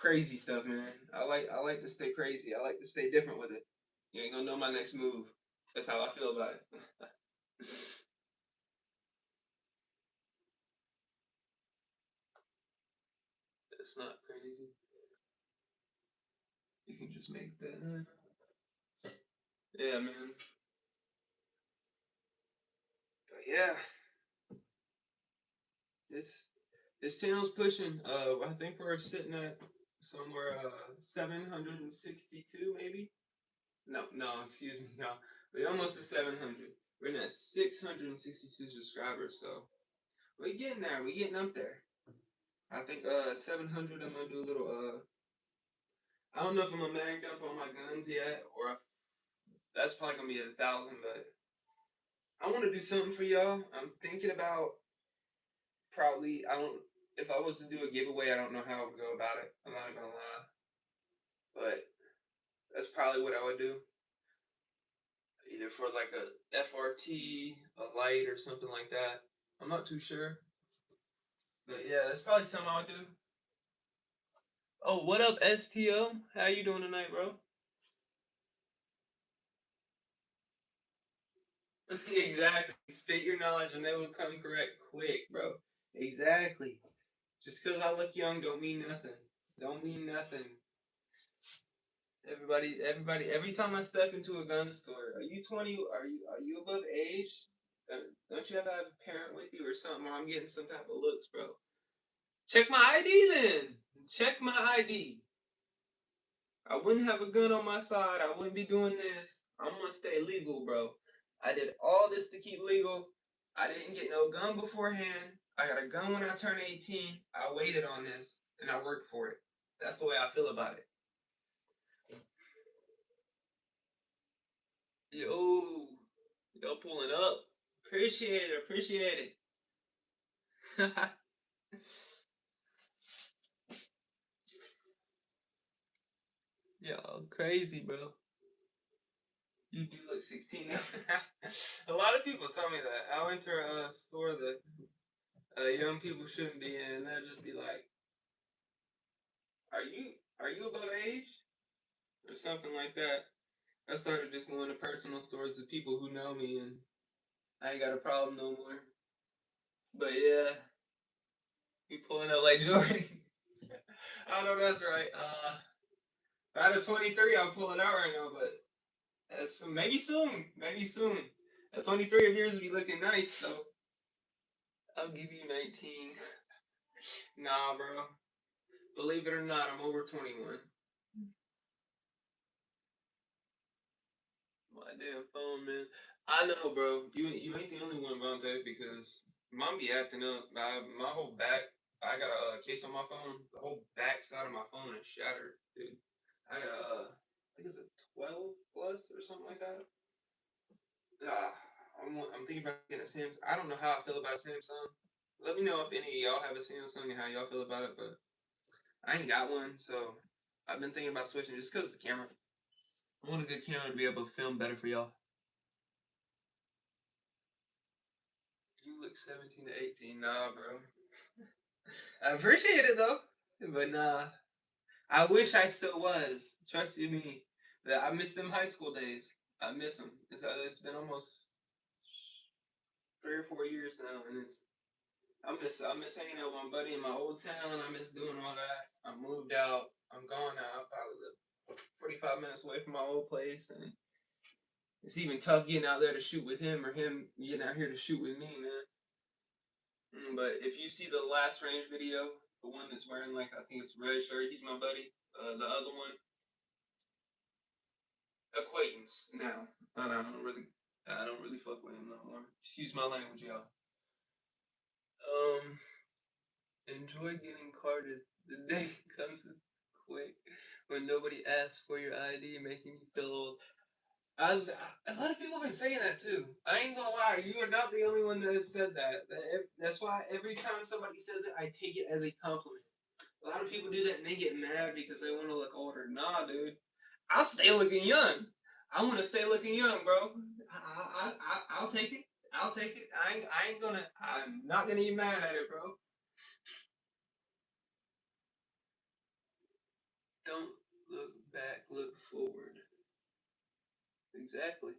crazy stuff, man. I like to stay crazy. I like to stay different with it. You ain't gonna know my next move. That's how I feel about it. It's not crazy. You can just make that. Yeah, man. But yeah, this this channel's pushing. I think we're sitting at somewhere 762 maybe. No, no, excuse me, no. We're almost to 700. We're at 662 subscribers, so we're getting there. We're getting up there. I think 700. I'm gonna do a little. I don't know if I'm gonna mag up on my guns yet, or if that's probably gonna be at 1,000. But I want to do something for y'all. I'm thinking about probably. I don't. If I was to do a giveaway, I don't know how I would go about it. I'm not gonna lie, but that's probably what I would do. Either for like a FRT, a light, or something like that. I'm not too sure, but yeah, that's probably something I would do. Oh, what up, STO? How you doing tonight, bro? Exactly. Spit your knowledge and they will come correct quick, bro. Exactly. Just because I look young don't mean nothing. Don't mean nothing. Every time I step into a gun store, are you 20? Are you above age? Don't you ever have a parent with you or something? Or I'm getting some type of looks, bro. Check my ID then. Check my ID. I wouldn't have a gun on my side. I wouldn't be doing this. I'm gonna stay legal, bro. I did all this to keep legal. I didn't get no gun beforehand. I got a gun when I turned 18. I waited on this and I worked for it. That's the way I feel about it. Yo, y'all pulling up. Appreciate it. Appreciate it. Y'all crazy, bro. You do look 16 now. A lot of people tell me that. I went to a store that young people shouldn't be in, and they'll just be like, "Are you above age?" or something like that. I started just going to personal stores with people who know me, and I ain't got a problem no more. But yeah, you pulling up like Jordan. I know that's right. Out of 23, I'm pulling out right now, but maybe soon. Maybe soon. At 23 of yours be looking nice, though. I'll give you 19. Nah, bro. Believe it or not, I'm over 21. My damn phone, man. I know, bro. You ain't the only one, Vontae, because mom be acting up. My whole back, I got a case on my phone. The whole back side of my phone is shattered, dude. I got I think it's a 12 plus or something like that. Uh, I'm thinking about getting a Samsung. I don't know how I feel about a Samsung. Let me know if any of y'all have a Samsung and how y'all feel about it, but I ain't got one, so I've been thinking about switching just because of the camera. I want a good camera to be able to film better for y'all. You look 17 to 18. Nah, bro. I appreciate it though, but nah. I wish I still was. Trust you me. That I miss them high school days. I miss them. It's been almost 3 or 4 years now, and I miss hanging out with my buddy in my old town. I miss doing all that. I moved out. I'm gone now. I probably live 45 minutes away from my old place, and it's even tough getting out there to shoot with him or him getting out here to shoot with me, man. But if you see the last range video, the one that's wearing like I think it's red shirt, he's my buddy. The other one, acquaintance. Now, I don't really fuck with him no more. Excuse my language, y'all. Um, enjoy getting carded. The day comes quick when nobody asks for your ID, making you feel old. I, a lot of people have been saying that too. I ain't gonna lie, you are not the only one that has said that. That's why every time somebody says it, I take it as a compliment. A lot of people do that and they get mad because they want to look older. Nah, dude. I'll stay looking young. I want to stay looking young, bro. I'll take it. I'll take it. I ain't gonna. I'm not gonna get mad at it, bro. Don't look back. Look forward. Exactly.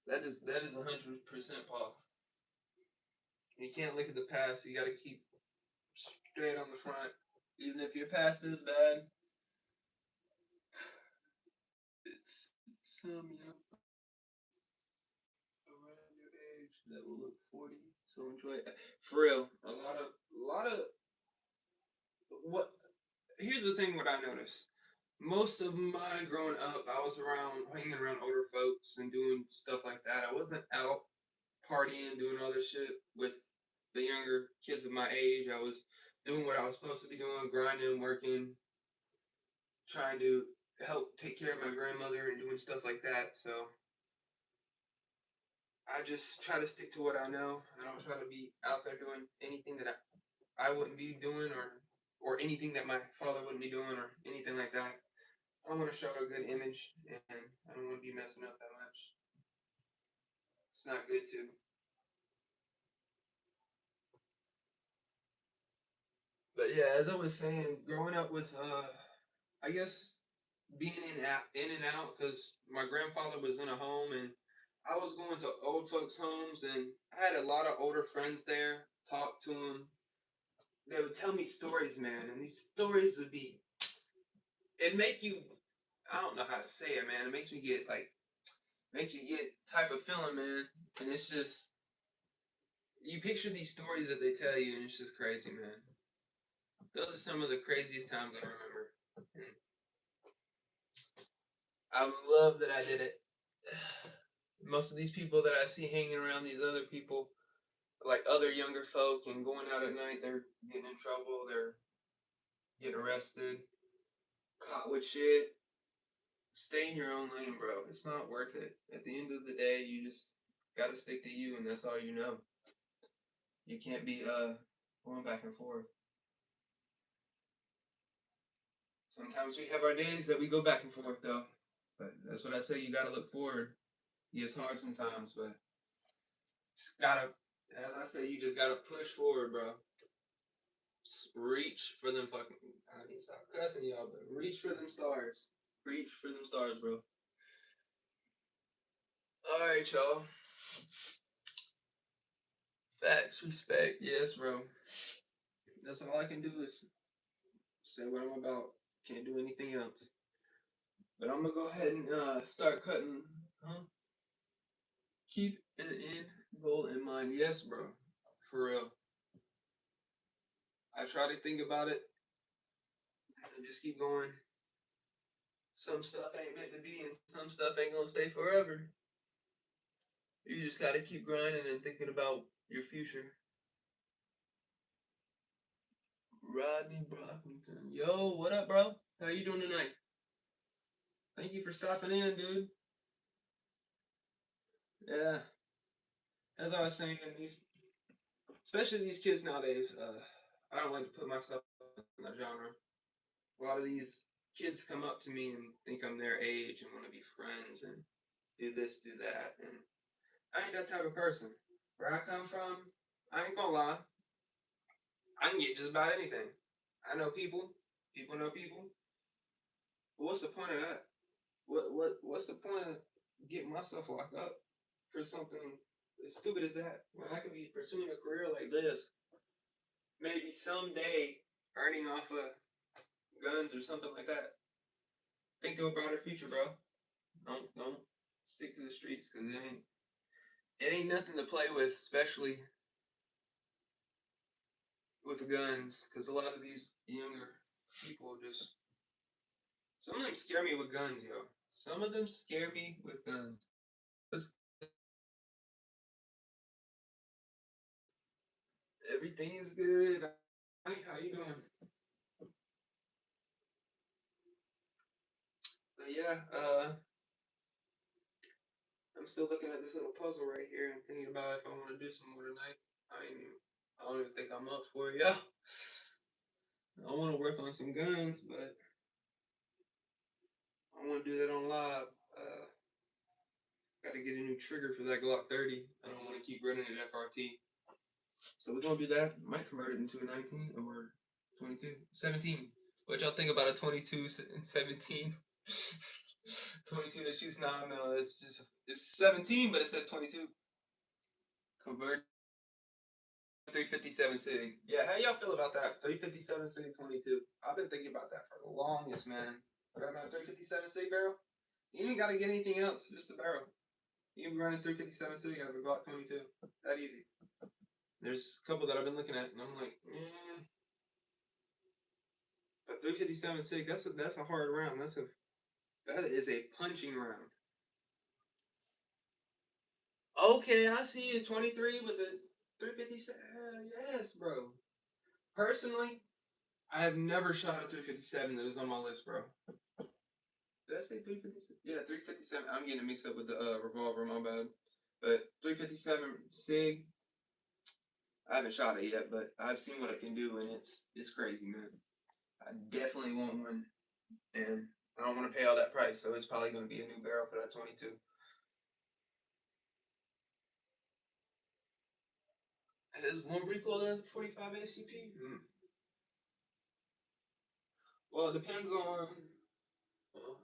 That is 100% Paul. You can't look at the past. You got to keep straight on the front. Even if your past is bad, it's some young around your age that will look 40. So enjoy it. For real, a lot of what. Here's the thing. What I noticed. Most of my growing up, I was hanging around older folks and doing stuff like that. I wasn't out partying, doing other shit with the younger kids of my age. I was doing what I was supposed to be doing, grinding, working, trying to help take care of my grandmother and doing stuff like that. So I just try to stick to what I know. I don't try to be out there doing anything that I wouldn't be doing or anything that my father wouldn't be doing or anything like that. I want to show a good image and I don't want to be messing up that much. It's not good to. But yeah, as I was saying, growing up with I guess being in and out because my grandfather was in a home and I was going to old folks' homes and I had a lot of older friends there. Talk to them. They would tell me stories, man, and these stories would be. It'd make you. I don't know how to say it, man. It makes me get like makes you get type of feeling, man. And it's just you picture these stories that they tell you, and it's just crazy, man. Those are some of the craziest times I remember. And I love that I did it. Most of these people that I see hanging around these other people, like other younger folk, and going out at night, they're getting in trouble. They're getting arrested, caught with shit. Stay in your own lane, bro. It's not worth it. At the end of the day, you just gotta stick to you, and that's all you know. You can't be going back and forth. Sometimes we have our days that we go back and forth, though. But that's what I say. You gotta look forward. It's hard sometimes, but just gotta, as I say, you just gotta push forward, bro. Just reach for them fucking. I need to stop cussing y'all, but reach for them stars. Reach for them stars, bro. All right, y'all. Facts, respect. Yes, bro. That's all I can do is say what I'm about. Can't do anything else. But I'm gonna go ahead and start cutting. Huh? Keep an end goal in mind. Yes, bro. For real. I try to think about it and just keep going. Some stuff ain't meant to be, and some stuff ain't gonna stay forever. You just gotta keep grinding and thinking about your future. Rodney Brockington. Yo, what up, bro? How you doing tonight? Thank you for stopping in, dude. Yeah, as I was saying, these, especially these kids nowadays, I don't like to put myself in that genre. A lot of these kids come up to me and think I'm their age and want to be friends and do this, do that, and I ain't that type of person. Where I come from, I ain't gonna lie, I can get just about anything. I know people, people know people. But what's the point of that? What's the point of getting myself locked up for something as stupid as that? When I could be pursuing a career like this, maybe someday earning off of guns or something like that. Think to a broader future, bro. Don't stick to the streets because it ain't nothing to play with, especially with the guns. Because a lot of these younger people just some of them scare me with guns, yo. Some of them scare me with guns. Just everything is good. Hi, how you doing? But yeah, I'm still looking at this little puzzle right here and thinking about if I want to do some more tonight. I don't even think I'm up for it, yo. I want to work on some guns, but I want to do that on live. Got to get a new trigger for that Glock 30. I don't want to keep running it FRT. So we're gonna do that. Might convert it into a 19 or 22, 17. What y'all think about a 22 and 17? 22 that shoots 9 mil. It's 17, but it says 22. Convert 357 sig. Yeah, how y'all feel about that? 357 sig 22. I've been thinking about that for the longest, man. Got my 357 sig barrel. You ain't gotta get anything else, just the barrel. You can be running 357 sig out of a Glock 22. That easy. There's a couple that I've been looking at, and I'm like, but 357 sig, that's a hard round. That is a punching round. Okay, I see you 23 with a 357. Yes, bro. Personally, I have never shot a 357 that was on my list, bro. Did I say 357? Yeah, 357. I'm getting mixed up with the revolver, my bad. But 357 SIG, I haven't shot it yet, but I've seen what it can do, and it's crazy, man. I definitely want one, and I don't want to pay all that price, so it's probably going to be a new barrel for that 22. Has more recoil than 45 ACP? Well, it depends on.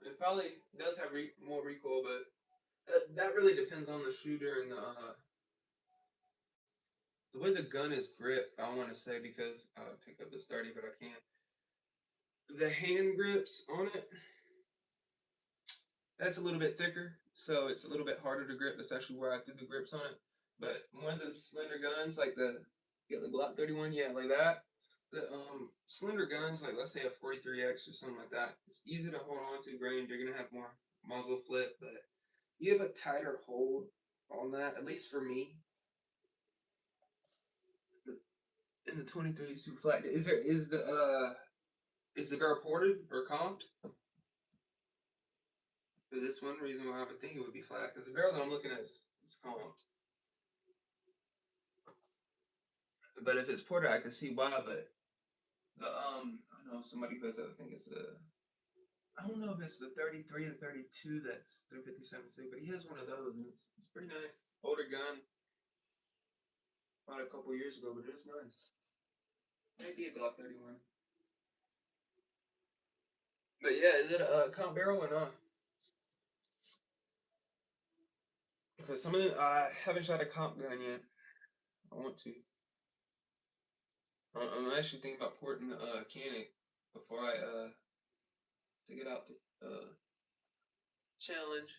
It probably does have more recoil, but that really depends on the shooter and the way the gun is gripped. I want to say because I picked up this 30, but I can't. The hand grips on it That's a little bit thicker, so it's a little bit harder to grip. That's actually where I threw the grips on it. But one of them slender guns, like the Glock 31, yeah, like that. The slender guns, like let's say a 43X or something like that, it's easy to hold on to. Granted, you're gonna have more muzzle flip, but you have a tighter hold on that. At least for me, in the 23 is super flat. Is the barrel ported or comped? For this one reason why I would think it would be flat, because the barrel that I'm looking at is comped. But if it's ported, I can see why. But I don't know somebody who has that. I think it's the I don't know if it's the 33 or 32 that's 357 sig, but he has one of those, and it's pretty nice. It's an older gun, bought a couple years ago, but it's nice. Maybe a Glock 31. But yeah, is it a comp barrel or not? Because some of them, I haven't shot a comp gun yet. I want to. I'm actually thinking about porting the Canic before I stick it out the challenge.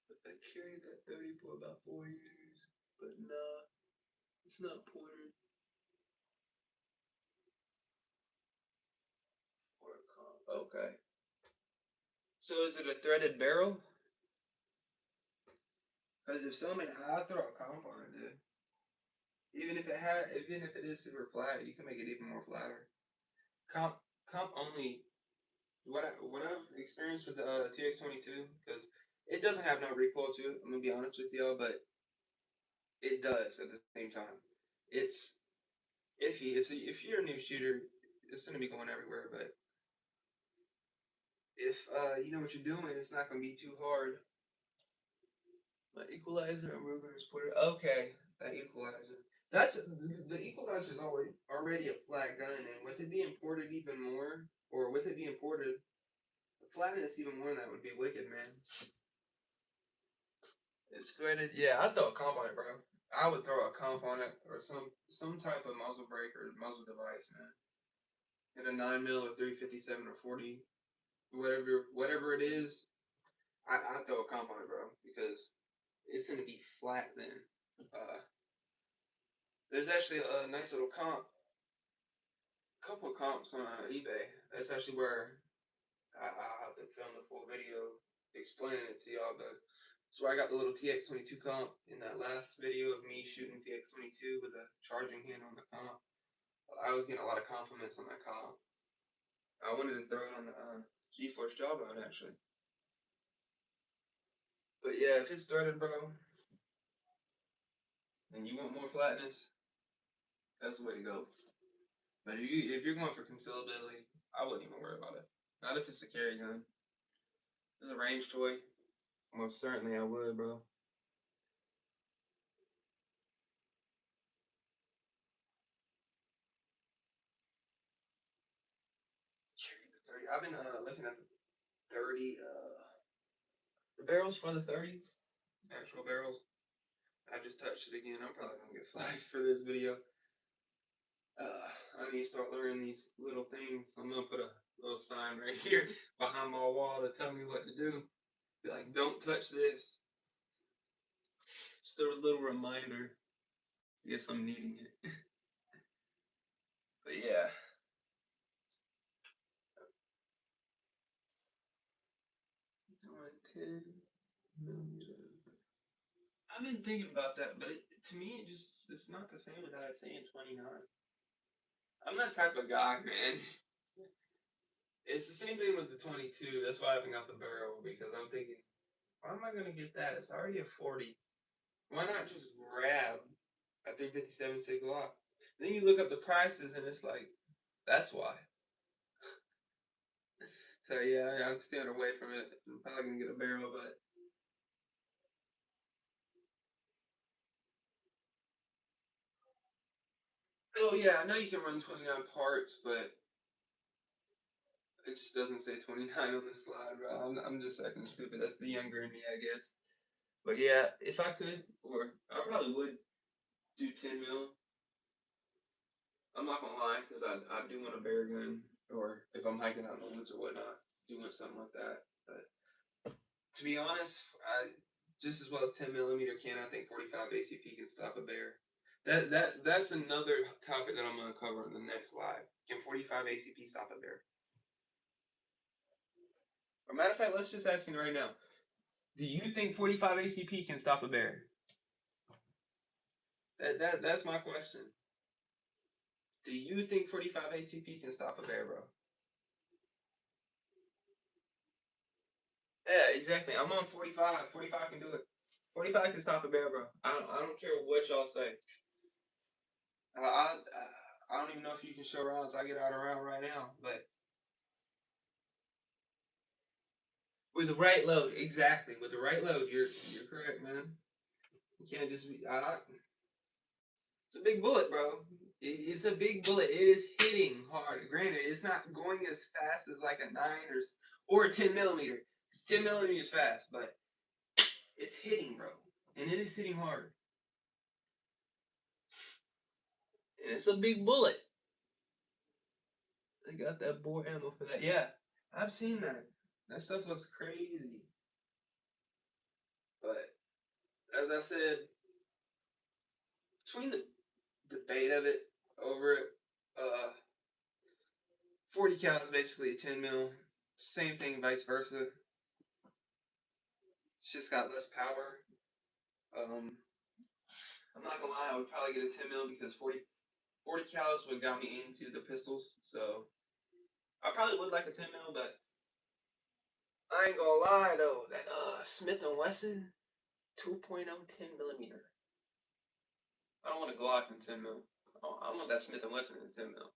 But I carried that 30 for about 4 years. But nah, it's not ported or a comp. Okay. So is it a threaded barrel? Because if so, man, I'd throw a comp on it, dude. Even if it is super flat, you can make it even more flatter. Comp, comp only. What I've experienced with the TX22, because it doesn't have no recoil to it. I'm gonna be honest with y'all, but it does at the same time. It's iffy. If you're a new shooter, it's gonna be going everywhere. But if you know what you're doing, it's not gonna be too hard. My equalizer, and we're gonna put it. Okay, that equalizer. That's the equalizer is already a flat gun, and with it being ported even more, or with it being ported, flatness even more than that would be wicked, man. It's threaded. Yeah, I'd throw a comp on it, bro. I would throw a comp on it, or some type of muzzle brake or muzzle device, man. And a 9 mil or 357 or 40, whatever it is, I'd throw a comp on it, bro, because it's gonna be flat then. Uh, there's actually a nice little couple comps on eBay. That's actually where I'll have to film the full video explaining it to y'all. But that's where I got the little TX22 comp in that last video of me shooting TX22 with a charging hand on the comp. I was getting a lot of compliments on that comp. I wanted to throw it on the GeForce Jawbone actually. But yeah, if it's threaded, bro, and you want more flatness, that's the way to go. But if you're going for concealability, I wouldn't even worry about it. Not if it's a carry gun. If it's a range toy, most certainly I would, bro. I've been looking at the 30 the barrels for the 30s, actual barrels. I just touched it again. I'm probably gonna get flagged for this video. I need to start learning these little things. I'm gonna put a little sign right here behind my wall to tell me what to do. Be like, don't touch this. Just a little reminder. Guess I'm needing it. But yeah. 10 millimeters. I've been thinking about that, but to me, it's not the same as I was saying 29. I'm that type of guy, man. It's the same thing with the 22. That's why I haven't got the barrel because I'm thinking, why am I gonna get that? It's already a 40. Why not just grab a 357 Sig Glock? Then you look up the prices and it's like, that's why. So yeah, I'm staying away from it. I'm probably gonna get a barrel, but oh yeah, I know you can run 29 parts, but it just doesn't say 29 on the slide, bro. I'm just acting stupid. That's the younger in me, I guess. But yeah, if I could, or I probably would do 10 mil. I'm not gonna lie, because I do want a bear gun, or if I'm hiking out in the woods or whatnot, do want something like that. But To be honest, just as well as 10 millimeter can, I think 45 ACP can stop a bear. That's another topic that I'm gonna cover in the next live. Can 45 ACP stop a bear? Or matter of fact, let's just ask you right now. Do you think 45 ACP can stop a bear? That's my question. Do you think 45 ACP can stop a bear, bro? Yeah, exactly. I'm on 45. 45 can do it. 45 can stop a bear, bro. I don't care what y'all say. I don't even know if you can show rounds. I get out around right now, but with the right load, exactly. With the right load, you're correct, man. You can't just be. It's a big bullet, bro. It's a big bullet. It is hitting hard. Granted, it's not going as fast as like a 9 or a 10 millimeter. 10 millimeters fast, but it's hitting, bro, and it is hitting hard. And it's a big bullet. They got that bore ammo for that. Yeah, I've seen that. That stuff looks crazy. But as I said, between the debate of it over it, 40 cal is basically a 10 mil. Same thing, vice versa. It's just got less power. Um, I'm not gonna lie, I would probably get a 10 mil because 40 cal is what got me into the pistols. So I probably would like a 10 mil, but I ain't gonna lie though, that Smith and Wesson 2.0 10 millimeter. I don't want a Glock in 10 mil. I want that Smith and Wesson in 10 mil.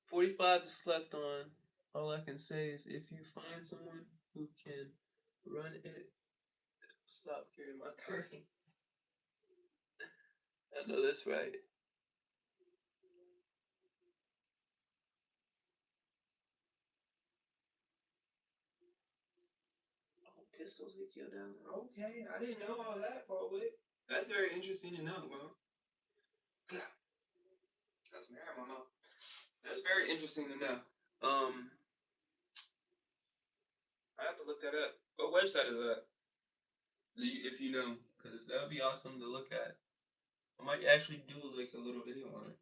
45 is slept on. All I can say is if you find someone who can run it, stop carrying my 30. I know that's right. Oh, pistols get killed down. Okay, I didn't know all that, Paul Wick. That's very interesting to know, bro. Yeah, that's some hair in my mouth. That's very interesting to know. Um, I have to look that up. What website is that? If you know, because that would be awesome to look at. I might actually do like a little video on it.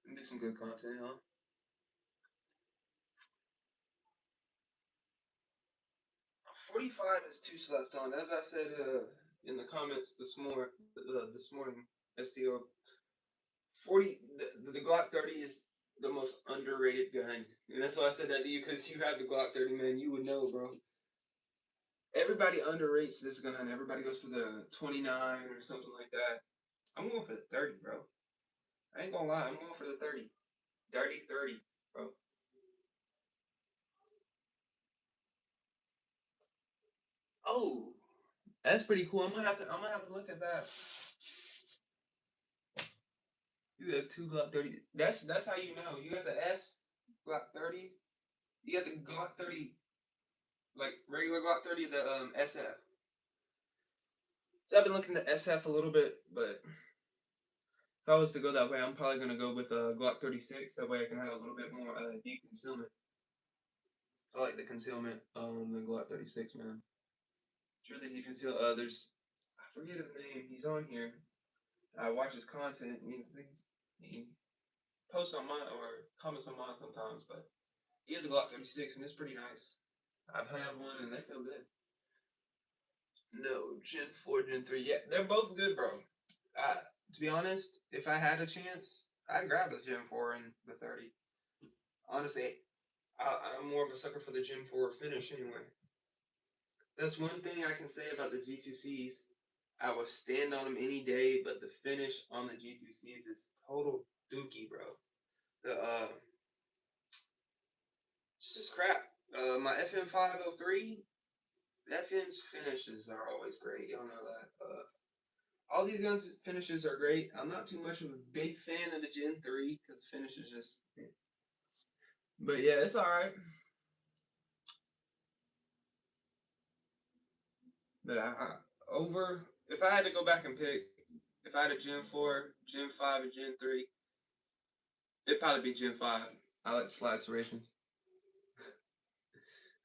And do some good content, huh? 45 is too slept on. As I said in the comments this morning, STO 40 the Glock 30 is the most underrated gun, and that's why I said that to you because you have the Glock 30, man. You would know, bro. Everybody underrates this gun. Everybody goes for the 29 or something like that. I'm going for the 30, bro. I ain't gonna lie. I'm going for the 30. Dirty 30, bro. Oh, that's pretty cool. I'm gonna have to look at that. You have two Glock 30. That's how you know. You got the S Glock 30s. You got the Glock 30, like regular Glock 30, the SF. So I've been looking at SF a little bit, but if I was to go that way, I'm probably gonna go with the Glock 36. That way I can have a little bit more deep concealment. I like the concealment the Glock 36, man. It's really deep conceal. There's I forget his name. He's on here. I watch his content. He posts on mine or comments on mine sometimes, but he has a Glock 36 and it's pretty nice. I've had one and they feel good. No, Gen 4, Gen 3. Yeah, they're both good, bro. Uh, to be honest, if I had a chance, I'd grab a Gen 4 and the 30. Honestly, I'm more of a sucker for the Gen 4 finish anyway. That's one thing I can say about the G2Cs. I will stand on them any day, but the finish on the G2Cs is total dookie, bro. The it's just crap. My FM503, FM's finishes are always great. Y'all know that. All these guns finishes are great. I'm not too much of a big fan of the Gen 3 because the finish is just. But yeah, it's all right. But over if I had to go back and pick, if I had a Gen 4, Gen 5, or Gen 3, it'd probably be Gen 5. I like the slide serrations.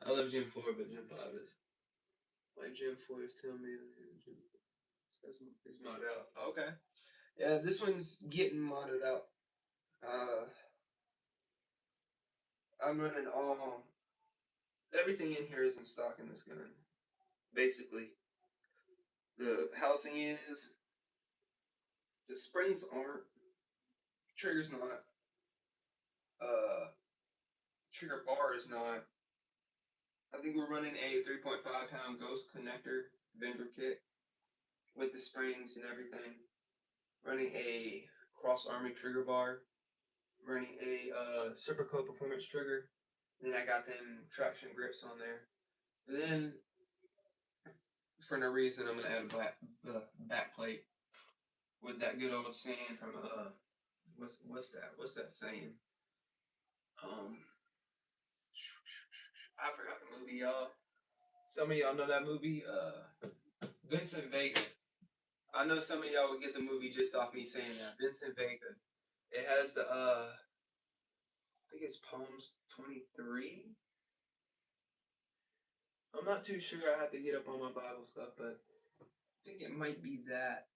I love Gen 4, but Gen 5 is like Gen 4 is telling me it's modded out. Okay. Yeah, this one's getting modded out. Uh, I'm running all everything in here is in stock in this gun. Basically, the housing is, the springs aren't, trigger's not, uh, trigger bar is not. I think we're running a 3.5 pound Ghost connector vendor kit with the springs and everything. Running a Cross Army trigger bar. Running a Superco Performance trigger. And then I got them traction grips on there. And then, for no reason, I'm gonna add a back plate with that good old saying from what's that saying? Um, I forgot the movie, y'all. Some of y'all know that movie, Vincent Vega. I know some of y'all would get the movie just off me saying that. Vincent Vega. It has the I think it's Palms 23. I'm not too sure. I have to get up on my Bible stuff, but I think it might be that.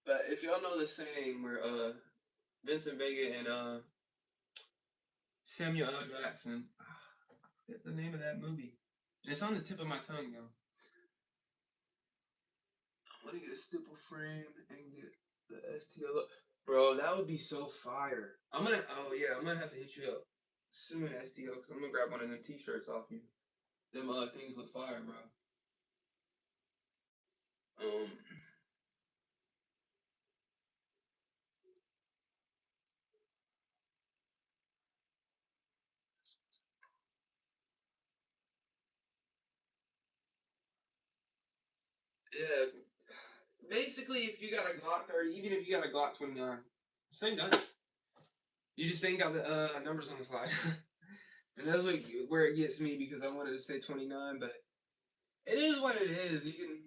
But if y'all know the saying where Vincent Vega and Samuel L. Jackson, I forget the name of that movie. And it's on the tip of my tongue, yo. I want to get a stipple frame and get the STL. Bro, that would be so fire. Oh yeah, I'm gonna have to hit you up soon, STO, because I'm gonna grab one of them t-shirts off you. Them things look fire, bro. Um, yeah. Basically, if you got a Glock 30, even if you got a Glock 29, same gun. You just ain't got the numbers on the slide. And that's where it gets me, because I wanted to say 29, but it is what it is. You can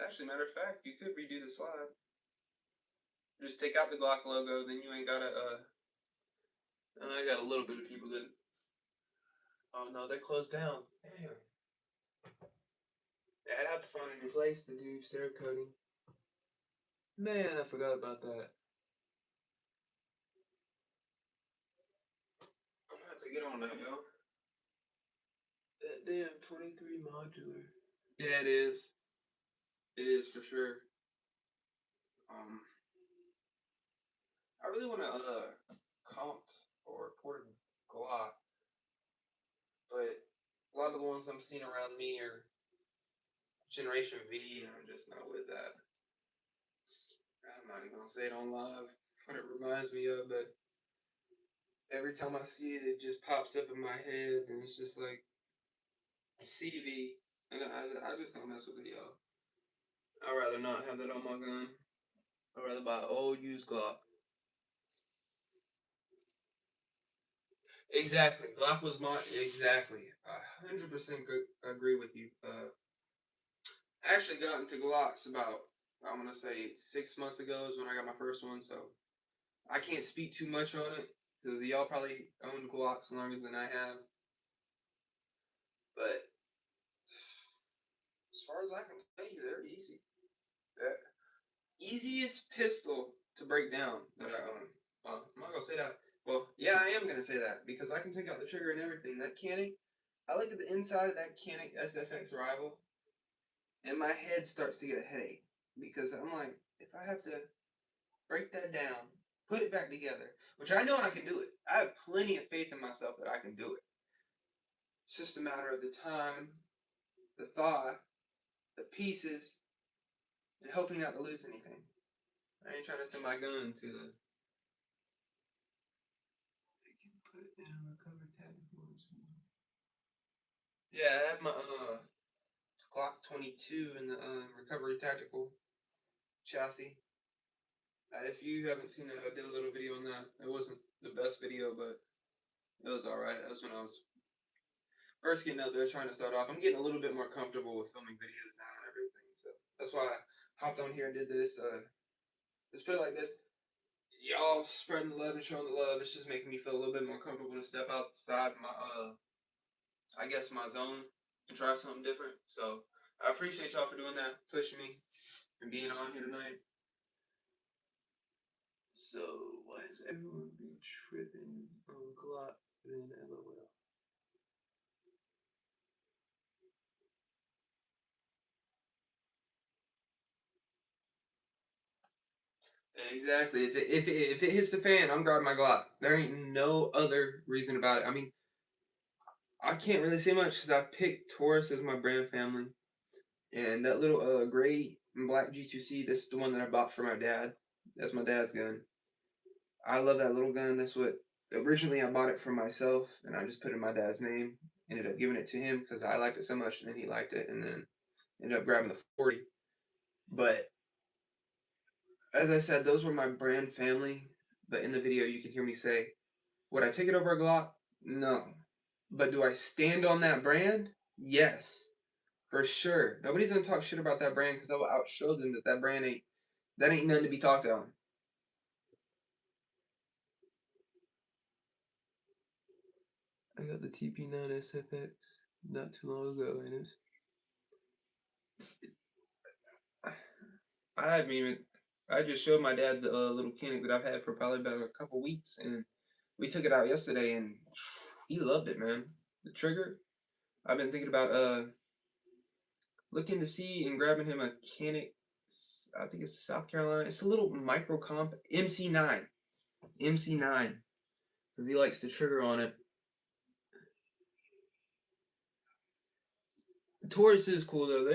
actually, matter of fact, you could redo the slide. Just take out the Glock logo, then you ain't gotta. I got a little bit of people that. Oh no, they closed down. Damn. Yeah, I'd have to find a new place to do Cerakoting. Man, I forgot about that. I'm gonna have to get on that, yo. That damn 23 modular. Yeah, it is. It is for sure. Um, I really want to comp or port a Glock, but a lot of the ones I'm seeing around me are Generation V, and I'm just not with that. I'm not even gonna say it on live what it reminds me of, but every time I see it, it just pops up in my head, and it's just like CV, and I just don't mess with it, y'all. I'd rather not have that on my gun. I'd rather buy an old used Glock. Exactly, Glock was my exactly. 100% agree with you. I actually got into Glocks about, I'm gonna say, 6 months ago is when I got my first one, so I can't speak too much on it because y'all probably owned Glocks longer than I have. But as far as I can tell you, they're easy. The easiest pistol to break down that I own. I'm not gonna say that. Well, yeah, I am gonna say that because I can take out the trigger and everything. That Canik, I look at the inside of that Canik SFX Rival, and my head starts to get a headache because I'm like, if I have to break that down, put it back together, which I know I can do it. I have plenty of faith in myself that I can do it. It's just a matter of the time, the thought, the pieces, and hoping not to lose anything. I ain't trying to send my gun to the. They can put in a recovery tactical. Yeah, I have my Glock 22 in the recovery tactical chassis. If you haven't seen that, I did a little video on that. It wasn't the best video, but it was alright. That was when I was first getting out there trying to start off. I'm getting a little bit more comfortable with filming videos now and everything. So that's why I hopped on here and did this. Let's put it like this. y'all spreading the love and showing the love. It's just making me feel a little bit more comfortable to step outside my I guess my zone and try something different. So I appreciate y'all for doing that, pushing me, and being on here tonight. So why is everyone be tripping on Glock than LOL? Exactly. If it hits the fan, I'm grabbing my Glock. There ain't no other reason about it. I mean, I can't really say much because I picked Taurus as my brand family, and that little gray and black G2C. This is the one that I bought for my dad. That's my dad's gun. I love that little gun. That's what originally I bought it for myself, and I just put in my dad's name. Ended up giving it to him because I liked it so much, and then he liked it, and then ended up grabbing the 40. But as I said, those were my brand family. But in the video, you can hear me say, would I take it over a Glock? No. But do I stand on that brand? Yes, for sure. Nobody's gonna talk shit about that brand because I will outshow them that that brand ain't nothing to be talked on. I got the TP9 SFX not too long ago, and it's I haven't even. I just showed my dad the little Kinect that I've had for probably about a couple weeks, and we took it out yesterday, and he loved it, man. The trigger. I've been thinking about looking to see and grabbing him a Kinect. I think it's South Carolina. It's a little micro comp MC9, MC9, because he likes the trigger on it. Taurus is cool though.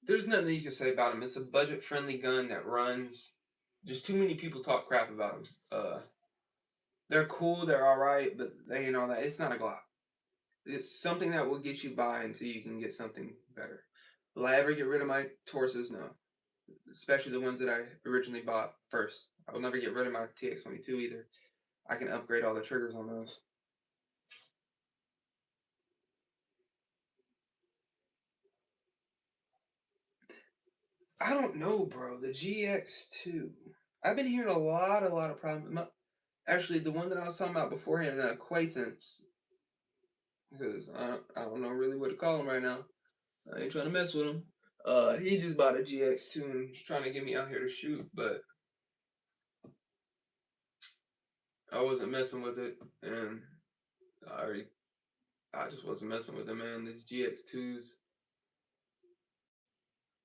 There's nothing that you can say about him. It's a budget friendly gun that runs. There's too many people talk crap about him. They're cool, they're all right, but they ain't all that. It's not a Glock. It's something that will get you by until you can get something better. Will I ever get rid of my Tauruses? No, especially the ones that I originally bought first. I will never get rid of my TX22 either. I can upgrade all the triggers on those. I don't know, bro. The GX2. I've been hearing a lot of problems. Actually, the one that I was talking about beforehand, the acquaintance, because I don't know really what to call him right now. I ain't trying to mess with him. He just bought a GX2 and was trying to get me out here to shoot, but I wasn't messing with it, and I already, I just wasn't messing with it, man. These GX2s,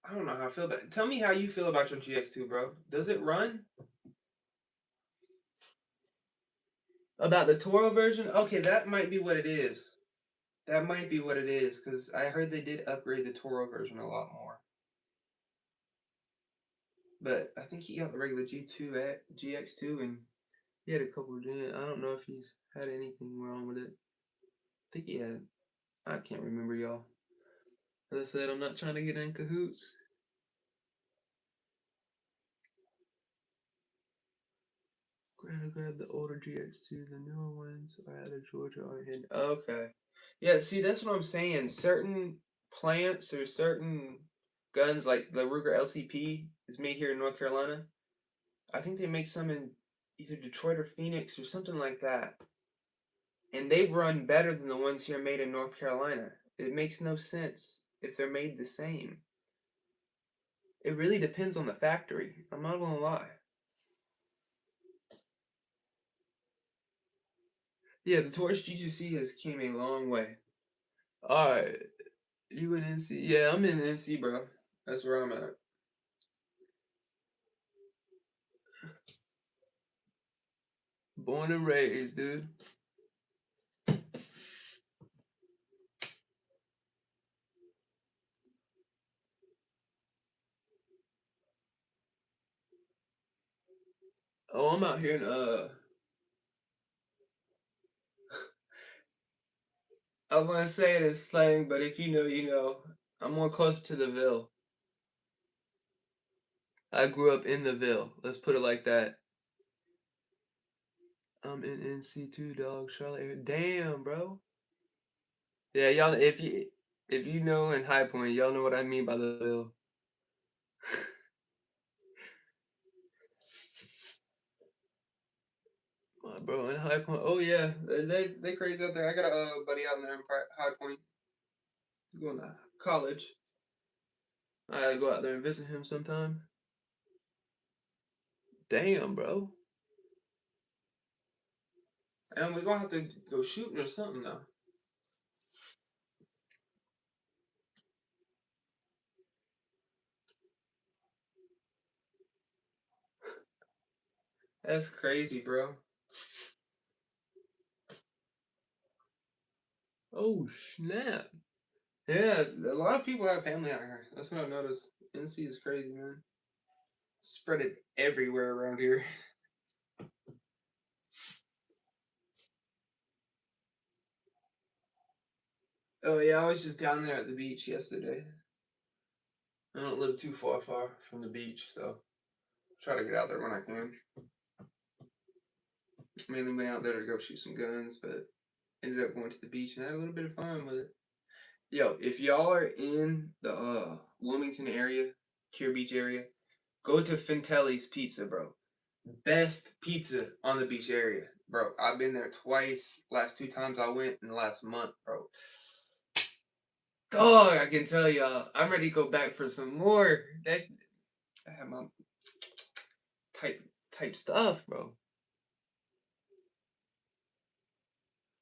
I don't know how I feel about it. Tell me how you feel about your GX2, bro. Does it run? About the Toro version? Okay, that might be what it is. That might be what it is, because I heard they did upgrade the Toro version a lot more. But I think he got the regular G2 at GX2, and he had a couple of I don't know if he's had anything wrong with it. I think he had. I can't remember, y'all. As I said, I'm not trying to get in cahoots. Granted, grab the older GX2, the newer ones are out of Georgia or hidden. Okay. Yeah, see, that's what I'm saying. Certain plants or certain guns, like the Ruger LCP, is made here in North Carolina. I think they make some in either Detroit or Phoenix or something like that. And they run better than the ones here made in North Carolina. It makes no sense if they're made the same. It really depends on the factory. I'm not gonna lie. Yeah, the Taurus G2C has came a long way. Alright, you in NC? Yeah, I'm in NC, bro. That's where I'm at. Born and raised, dude. Oh, I'm out here in I wanna say it in slang, but if you know, you know. I'm more close to the Ville. I grew up in the Ville. Let's put it like that. I'm in NC too, dog. Charlotte. Damn, bro. Yeah, y'all. If you know in High Point, y'all know what I mean by the Ville. bro, in High Point. Oh yeah, they crazy out there. I got a buddy out there in High Point going to college. I go out there and visit him sometime. Damn, bro. And we're gonna have to go shooting or something now. That's crazy, bro. Oh snap. Yeah, a lot of people have family out here. That's what I've noticed. NC is crazy, man. Spread it everywhere around here. Oh yeah, I was just down there at the beach yesterday. I don't live too far from the beach, so try to get out there when I can. Mainly went out there to go shoot some guns, but ended up going to the beach and had a little bit of fun with it. Yo, if y'all are in the Wilmington area, Cure Beach area, go to Fintelli's Pizza, bro. Best pizza on the beach area, bro. I've been there twice. Last two times I went in the last month, bro. Dog, I can tell y'all, I'm ready to go back for some more. That's I have my type type stuff, bro.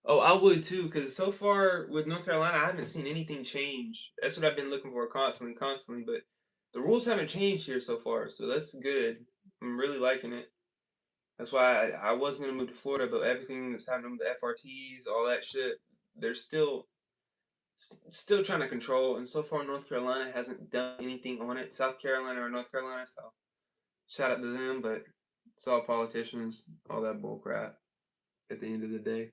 Oh, I would too, because so far with North Carolina, I haven't seen anything change. That's what I've been looking for constantly. But the rules haven't changed here so far, so that's good. I'm really liking it. That's why I was gonna move to Florida, but everything that's happening with the FRTs, all that shit, they're still trying to control. And so far, North Carolina hasn't done anything on it. South Carolina or North Carolina, so shout out to them. But it's all politicians, all that bull crap. At the end of the day.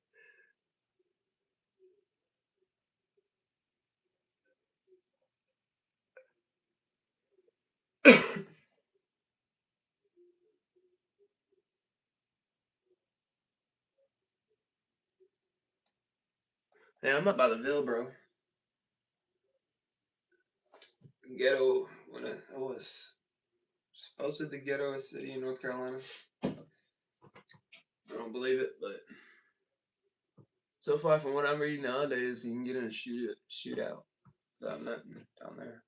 Yeah, I'm up by the Ville, bro. Ghetto when I was supposed to the ghetto city in North Carolina. I don't believe it, but so far from what I'm reading nowadays, you can get in a shootout. Without nothing down there.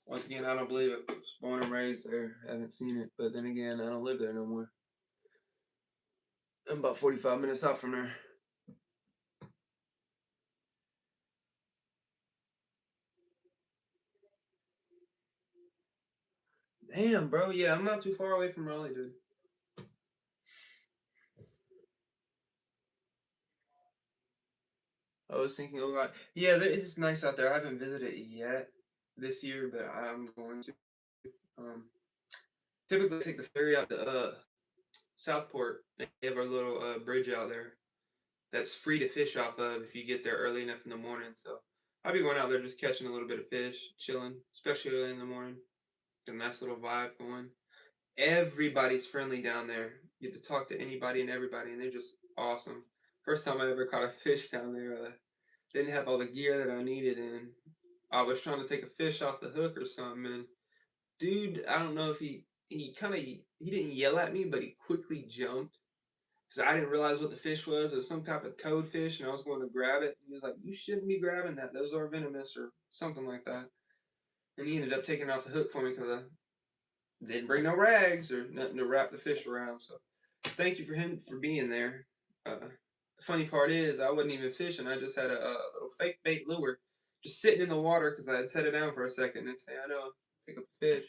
Once again, I don't believe it. I was born and raised there. Haven't seen it, but then again, I don't live there no more. I'm about 45 minutes out from there. Damn, bro. Yeah, I'm not too far away from Raleigh, dude. I was thinking, oh god, yeah, it's nice out there. I haven't visited it yet this year, but I'm going to. Um, typically take the ferry out to Southport. They have a little bridge out there that's free to fish off of if you get there early enough in the morning. So I'll be going out there just catching a little bit of fish, chilling, especially early in the morning. Get a nice little vibe going. Everybody's friendly down there. You get to talk to anybody and everybody, and they're just awesome. First time I ever caught a fish down there, didn't have all the gear that I needed, and I was trying to take a fish off the hook or something, and dude, I don't know if he didn't yell at me, but he quickly jumped because I didn't realize what the fish was. It was some type of toadfish, and I was going to grab it. He was like, "You shouldn't be grabbing that. Those are venomous," or something like that. And he ended up taking it off the hook for me because I didn't bring no rags or nothing to wrap the fish around. So thank you for him for being there. The funny part is I wasn't even fishing. I just had a little fake bait lure just sitting in the water because I had set it down for a second. Next thing I know, pick up a fish.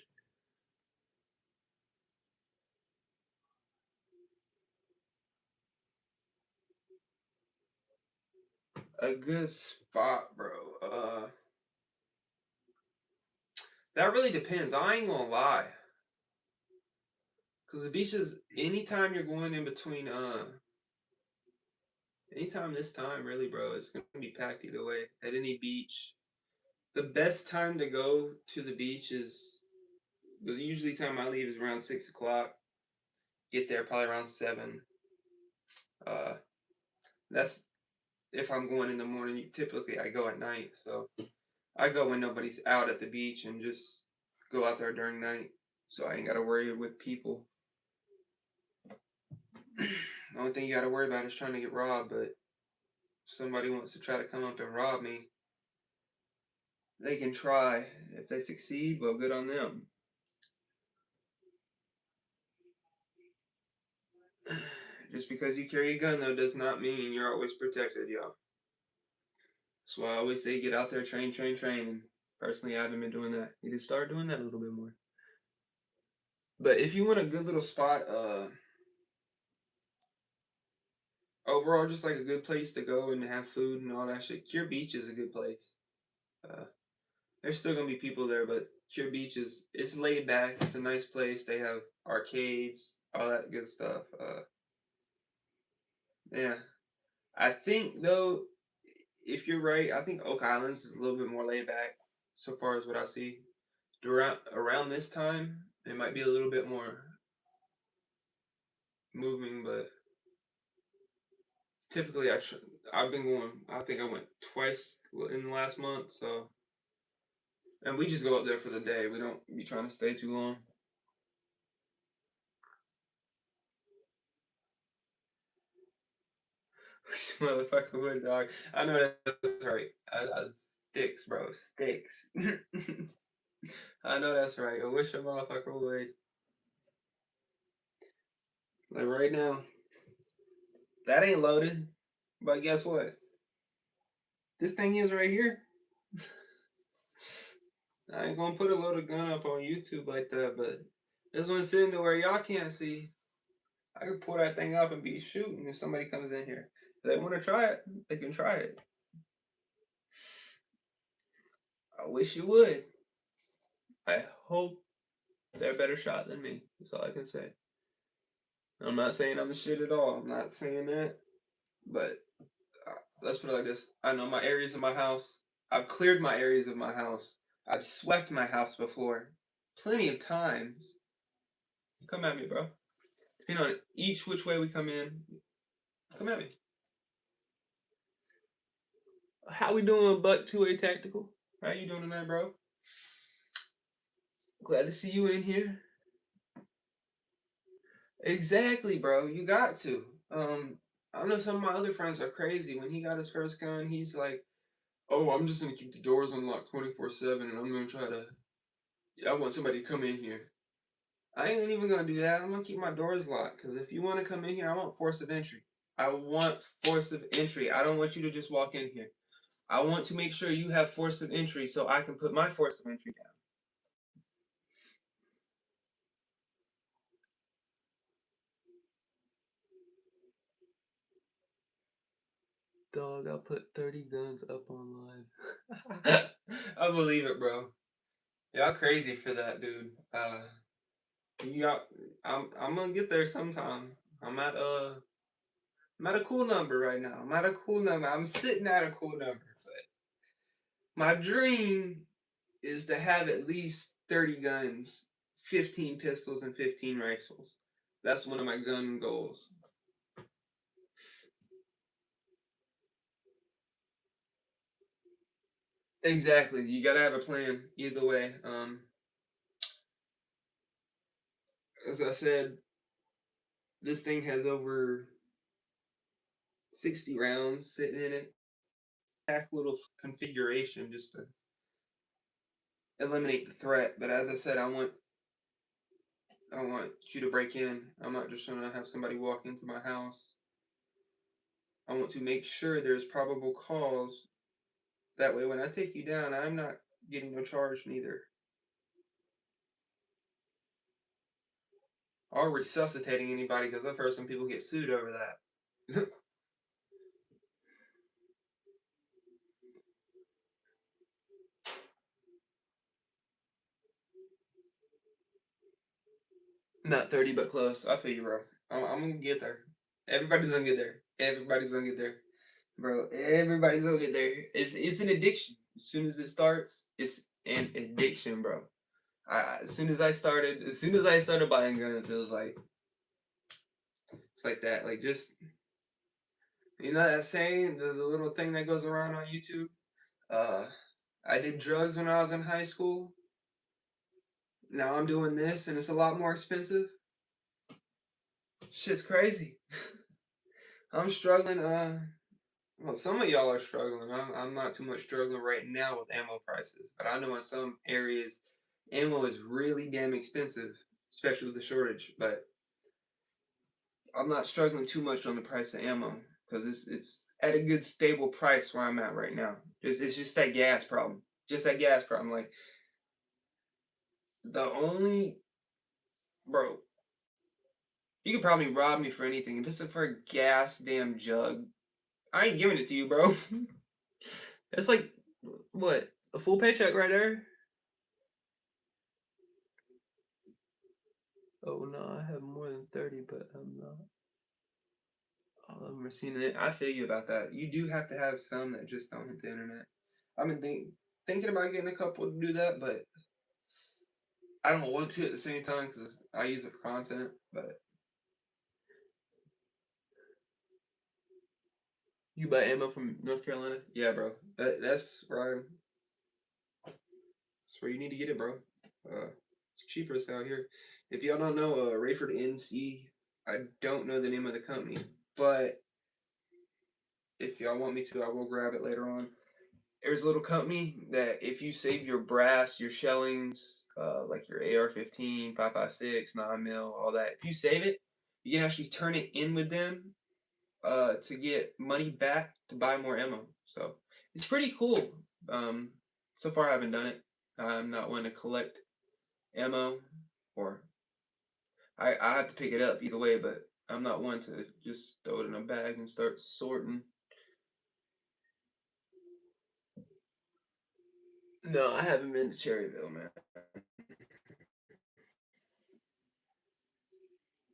A good spot, bro. That really depends. I ain't gonna lie. Cause the beaches, anytime you're going in between, anytime this time, really, bro, it's gonna be packed either way. At any beach, the best time to go to the beach is the usually time I leave is around 6 o'clock. Get there probably around 7. Uh, that's if I'm going in the morning. Typically, I go at night, so I go when nobody's out at the beach and just go out there during night, so I ain't gotta worry with people. The only thing you gotta worry about is trying to get robbed, but if somebody wants to try to come up and rob me, they can try. If they succeed, well, good on them. Just because you carry a gun, though, does not mean you're always protected, y'all. That's why I always say get out there, train, train, train. And personally, I haven't been doing that. Need to start doing that a little bit more. But if you want a good little spot, overall, just like a good place to go and have food and all that shit, Cure Beach is a good place. Uh, there's still gonna be people there, but Cure Beach is it's laid back. It's a nice place. They have arcades, all that good stuff. Yeah, I think though, if you're right, I think Oak Islands is a little bit more laid back so far as what I see. Around this time, it might be a little bit more moving, but typically I've been going. I think I went twice in the last month, so and we just go up there for the day. We don't be trying to stay too long. Motherfucker wood dog. I know that's right. Sticks, bro. Sticks. I know that's right. I wish a motherfucker would. Like right now. That ain't loaded. But guess what? This thing is right here. I ain't gonna put a loaded gun up on YouTube like that, but this one's sitting to where y'all can't see. I can pull that thing up and be shooting if somebody comes in here. If they want to try it, they can try it. I wish you would. I hope they're a better shot than me. That's all I can say. I'm not saying I'm the shit at all. I'm not saying that. But let's put it like this. I know my areas of my house. I've cleared my areas of my house. I've swept my house before. Plenty of times. Come at me, bro. Depending on each which way we come in, come at me. How we doing, Buck 2A Tactical? How you doing tonight, bro? Glad to see you in here. Exactly, bro. You got to. I know some of my other friends are crazy. When he got his first gun, he's like, "Oh, I'm just gonna keep the doors unlocked 24/7, and I'm gonna try to. I want somebody to come in here. I ain't even gonna do that. I'm gonna keep my doors locked. Cause if you want to come in here, I want force of entry. I want force of entry. I don't want you to just walk in here. I want to make sure you have force of entry, so I can put my force of entry down." Dog, I'll put 30 guns up on live. I believe it, bro. Y'all crazy for that, dude. Y'all, I'm gonna get there sometime. I'm at I'm at a cool number right now. I'm at a cool number. I'm sitting at a cool number. But my dream is to have at least 30 guns, 15 pistols, and 15 rifles. That's one of my gun goals. Exactly. You gotta have a plan either way. As I said, this thing has over 60 rounds sitting in it. Pack little configuration just to eliminate the threat. But as I said, I want you to break in. I'm not just gonna have somebody walk into my house. I want to make sure there's probable cause. That way, when I take you down, I'm not getting no charge neither. Or resuscitating anybody, because I've heard some people get sued over that. Not 30, but close. I feel you, bro. I'm gonna get there. Everybody's gonna get there. Everybody's gonna get there. Bro, everybody's gonna get there. It's an addiction. As soon as it starts, it's an addiction, bro. As soon as I started buying guns, it was like it's like that. Like just you know that saying, the little thing that goes around on YouTube. Uh, I did drugs when I was in high school. Now I'm doing this, and it's a lot more expensive. Shit's crazy. I'm struggling. Well, some of y'all are struggling. I'm not too much struggling right now with ammo prices, but I know in some areas ammo is really damn expensive, especially with the shortage. But I'm not struggling too much on the price of ammo because it's at a good stable price where I'm at right now. It's just that gas problem. Just that gas problem. Like the only bro, you could probably rob me for anything. If it's for a gas damn jug, I ain't giving it to you, bro. That's like what? A full paycheck right there? Oh no, I have more than 30, but I'm not. All of them are seeing it. I feel you about that. You do have to have some that just don't hit the internet. I've been thinking about getting a couple to do that, but I don't want to at the same time because I use it for content. But you buy ammo from North Carolina? Yeah, bro. That's where you need to get it, bro. It's cheapest out here. If y'all don't know, Rayford NC, I don't know the name of the company, but if y'all want me to, I will grab it later on. There's a little company that if you save your brass, your shellings, like your AR-15, 5.56, 9 mil, all that, if you save it, you can actually turn it in with them to get money back to buy more ammo. So it's pretty cool. Um, so far, I haven't done it. I'm not one to collect ammo, or I have to pick it up either way, but I'm not one to just throw it in a bag and start sorting. No, I haven't been to Cherryville, man.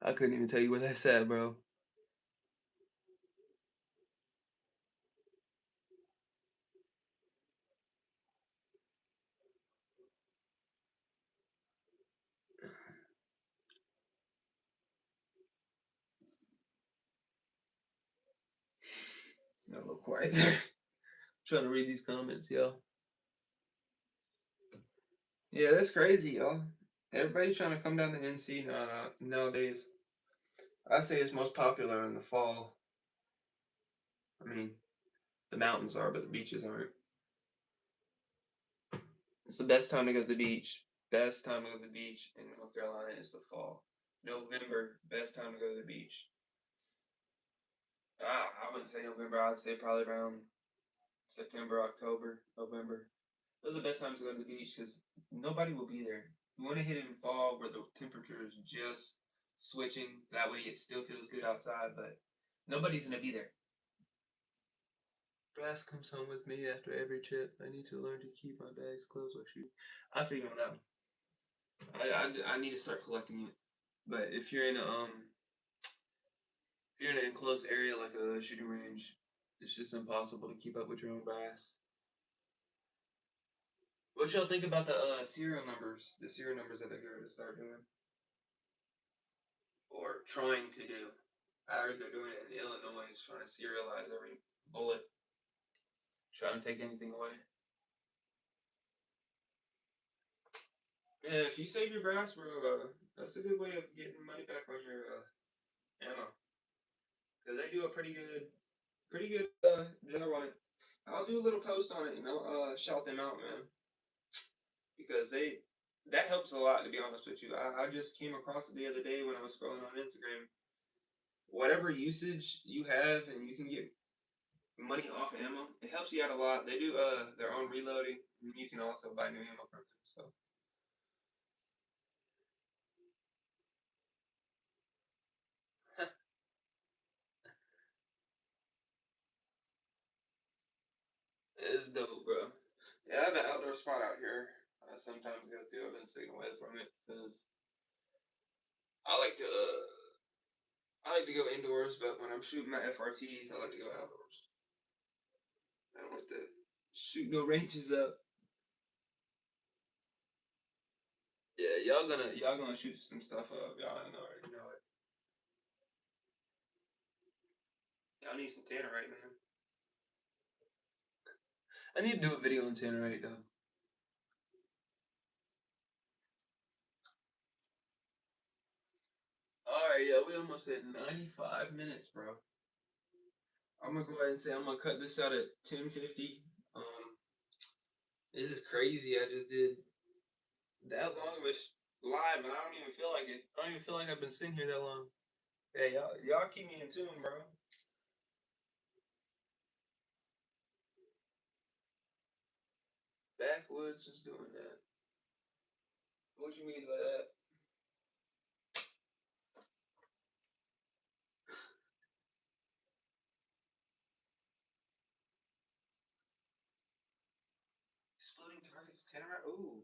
I couldn't even tell you what that's at, bro. Got a little quiet there. Trying to read these comments, yo. Yeah, that's crazy, y'all. Everybody trying to come down to NC nowadays. I say it's most popular in the fall. I mean, the mountains are, but the beaches aren't. It's the best time to go to the beach. Best time to go to the beach in North Carolina is the fall. November, best time to go to the beach. I wouldn't say November. I'd say probably around September, October, November. Those are the best times to go to the beach because nobody will be there. You want to hit it in fall where the temperature is just switching. That way it still feels good outside, but nobody's going to be there. Brass comes home with me after every trip. I need to learn to keep my bags closed or shoot. I figure on that. I need to start collecting it. But if you're in an enclosed area like a shooting range, it's just impossible to keep up with your own brass. What y'all think about the serial numbers? The serial numbers that they're going to start doing or trying to do. I heard they're doing it in Illinois, trying to serialize every bullet, trying to take anything away. Yeah, if you save your brass, bro, that's a good way of getting money back on your ammo. Cause they do a pretty good job on it. I'll do a little post on it and I'll shout them out, man, because that helps a lot. To be honest with you, I just came across it the other day when I was scrolling on Instagram. Whatever usage you have, and you can get money off of ammo. It helps you out a lot. They do their own reloading, and you can also buy new ammo from them. So it's dope, bro. Yeah, I have an outdoor spot out here. I sometimes go to. I've been sticking away from it because I like to. I like to go indoors, but when I'm shooting my FRTs, I like to go outdoors. I don't like to shoot no ranges up. Yeah, y'all gonna shoot some stuff up. Y'all already know it. Y'all need some tannerite, man. I need to do a video on tannerite though. All right, yeah, we almost hit 95 minutes, bro. I'm gonna go ahead and say I'm gonna cut this out at 10:50. This is crazy. I just did that long of a live, and I don't even feel like it. I don't even feel like I've been sitting here that long. Hey, y'all keep me in tune, bro. Backwoods is doing that. What you mean by that? Exploding targets, 10 round. Ooh,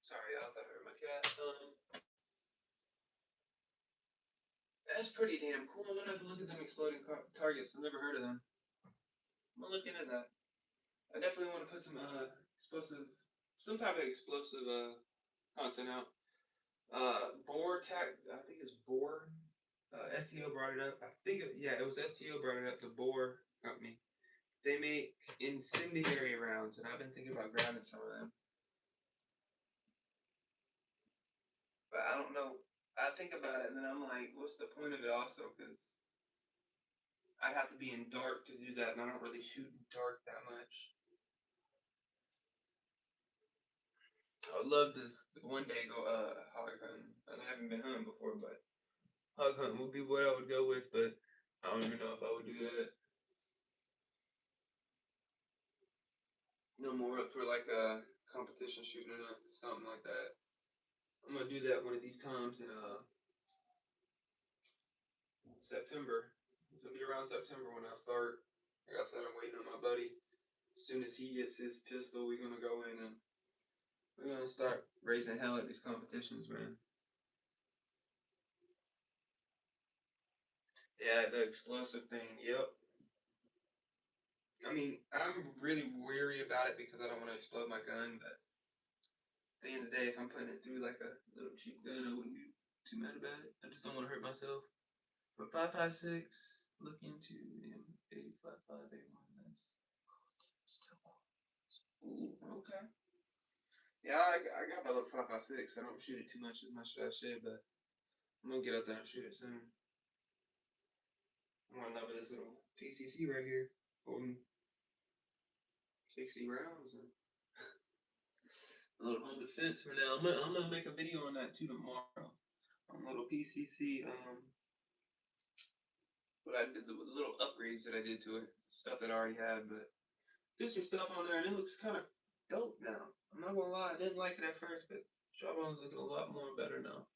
sorry, I thought I heard my cat. That's pretty damn cool. I'm gonna have to look at them exploding targets. I've never heard of them. I'm gonna look into that. I definitely want to put some explosive, some type of explosive content out. Boar tech, I think it's Boar. STO brought it up. I think yeah, it was STO brought it up. The Boar company. They make incendiary rounds, and I've been thinking about grabbing some of them. But I don't know. I think about it, and then I'm like, what's the point of it? Also, because I'd have to be in dark to do that, and I don't really shoot in dark that much. I would love to one day go hog hunting. I haven't been hunting before, but hog hunting would be what I would go with. But I don't even know if I would do that. No more up for like a competition shooting or something like that. I'm gonna do that one of these times in September. It's gonna be around September when I start. Like I said, I'm waiting on my buddy. As soon as he gets his pistol, we're gonna go in and we're gonna start raising hell at these competitions, man. Yeah, the explosive thing. Yep. I mean, I'm really weary about it because I don't want to explode my gun. But at the end of the day, if I'm putting it through like a little cheap gun, I wouldn't be too mad about it. I just don't want to hurt myself. But 5.56, look into M855A1. That's still cool. Ooh, okay. Yeah, I got my little 5.56. I don't shoot it too much as I should, but I'm gonna get up there and shoot it soon. I'm gonna level this little PCC right here, holding 60 rounds. And a little home defense for now. I'm gonna make a video on that too tomorrow. On a little PCC, what I did, the little upgrades that I did to it, stuff that I already had, but do some stuff on there, and it looks kind of dope now. I'm not gonna lie, I didn't like it at first, but Jawbone's looking a lot more better now.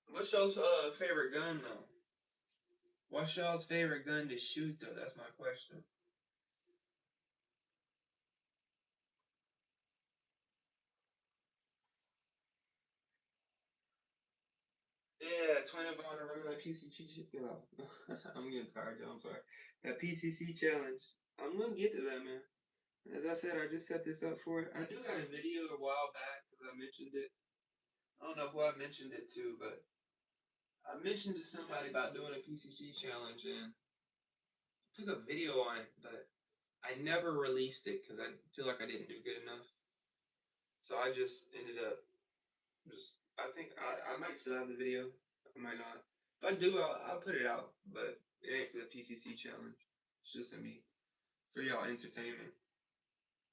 What's y'all's favorite gun though? What's y'all's favorite gun to shoot though? That's my question. Yeah, 20 ball to run that PCC shit. I'm getting tired, y'all. I'm sorry. That PCC challenge. I'm gonna get to that, man. As I said, I just set this up for it. I do got a video a while back because I mentioned it. I don't know who I mentioned it to, but I mentioned to somebody about doing a PCC challenge and took a video on it, but I never released it because I feel like I didn't do good enough. So I just ended up just. I think I might still have the video. I might not. If I do, I'll put it out. But it ain't for the PCC challenge. It's just to me for y'all entertainment.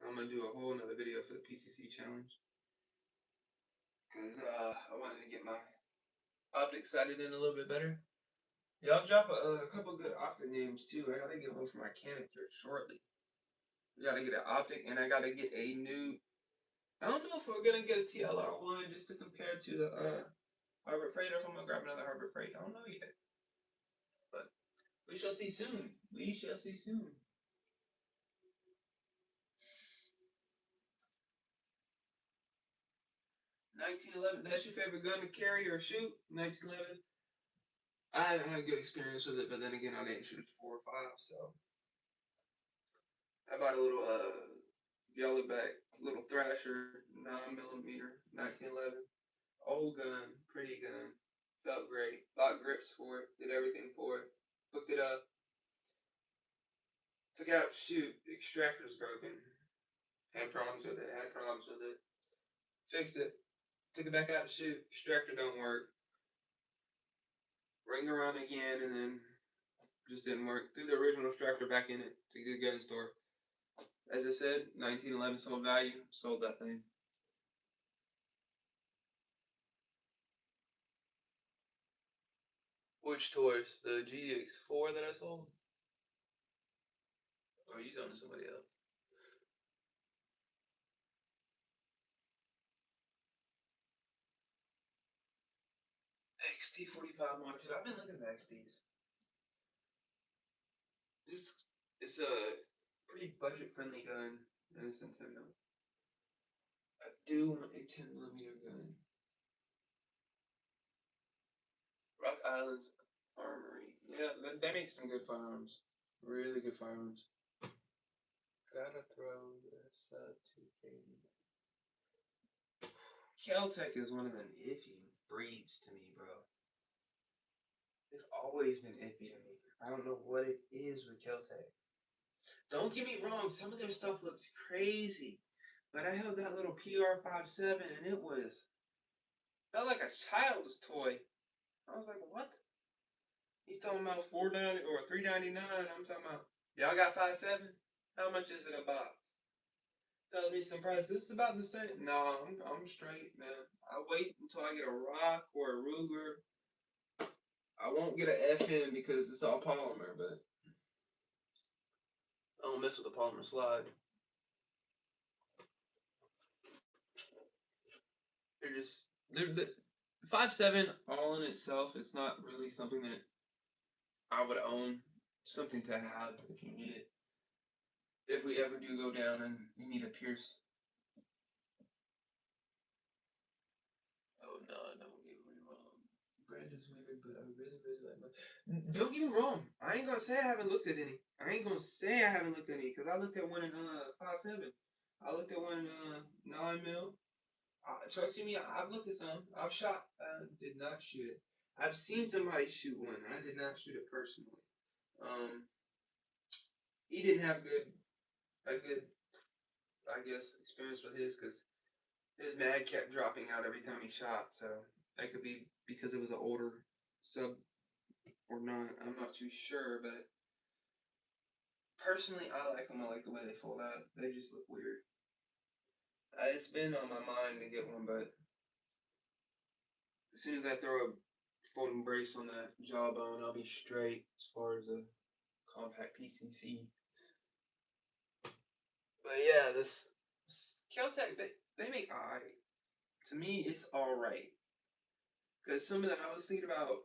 I'm gonna do a whole another video for the PCC challenge because I wanted to get my optic sighted in a little bit better. Yeah, I'll drop a couple good optic names too. I gotta get one for my canister shortly. I gotta get an optic and I gotta get a new. I don't know if we're gonna get a TLR one just to compare to the Harbor Freight or if I'm gonna grab another Harbor Freight. I don't know yet, but we shall see soon. We shall see soon. 1911. That's your favorite gun to carry or shoot? 1911. I haven't had good experience with it, but then again, I didn't shoot it 4 or 5, so I bought a little y'all look back, little Thrasher 9mm 1911. Old gun, pretty gun. Felt great. Bought grips for it. Did everything for it. Hooked it up. Took out shoot. Extractor's broken. Had problems with it. Had problems with it. Fixed it. Took it back out to shoot. Extractor don't work. Ring around again, and then just didn't work. Threw the original extractor back in it to get a gun store. As I said, 1911 sold value. Sold that thing. Which Taurus? The GX4 that I sold? Or you selling to somebody else? XT45 Mark II. I've been looking at XTs. It's a pretty budget friendly gun, and it's Nintendo. I do want a 10mm gun. Rock Island's Armory. Yeah, they make some good firearms. Really good firearms. Gotta throw this to Katie. Kel-Tec is one of them iffy breeds to me, bro. It's always been iffy to me. I don't know what it is with Kel-Tec. Don't get me wrong, some of their stuff looks crazy. But I held that little PR57 and it felt like a child's toy. I was like, what? He's talking about $4.90 or $3.99. I'm talking about, y'all got 5.7? How much is it a box? Telling me some price. This is about the same. No, I'm straight, man. I'll wait until I get a Rock or a Ruger. I won't get an FN because it's all polymer, but I don't mess with the polymer slide. There's the 5.7 all in itself. It's not really something that I would own. Something to have if you need it. If we ever do go down and you need a Pierce. Oh no, don't get me wrong. Brandon's weird, but I really like my. Don't get me wrong. I ain't gonna say I haven't looked at any. I ain't gonna say I haven't looked at any because I looked at one in 5.7. I looked at one in 9mm. Trust me, I've looked at some. I've shot. Did not shoot it. I've seen somebody shoot one. I did not shoot it personally. He didn't have a good, I guess, experience with his because his mag kept dropping out every time he shot. So that could be because it was an older sub or not. I'm not too sure, but personally, I like them. I like the way they fold out. They just look weird. It's been on my mind to get one, but as soon as I throw a folding brace on that jawbone, I'll be straight as far as a compact PCC. But yeah, this Kel-Tec, they make alright. To me, it's alright. Because some of the, I was thinking about,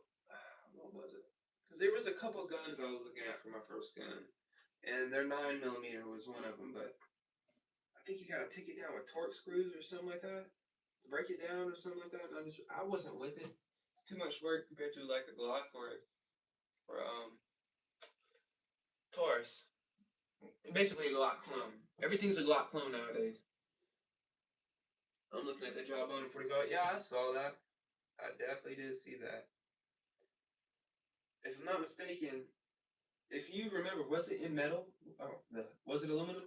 what was it? Because there was a couple guns I was looking at for my first gun. And their 9mm was one of them, but I think you gotta take it down with torque screws or something like that. Break it down or something like that. And I wasn't with it. It's too much work compared to like a Glock or Taurus. Basically a Glock clone. Everything's a Glock clone nowadays. I'm looking at the jawbone 45. Yeah, I saw that. I definitely did see that. If I'm not mistaken, if you remember, was it in metal? Oh, no. Was it aluminum?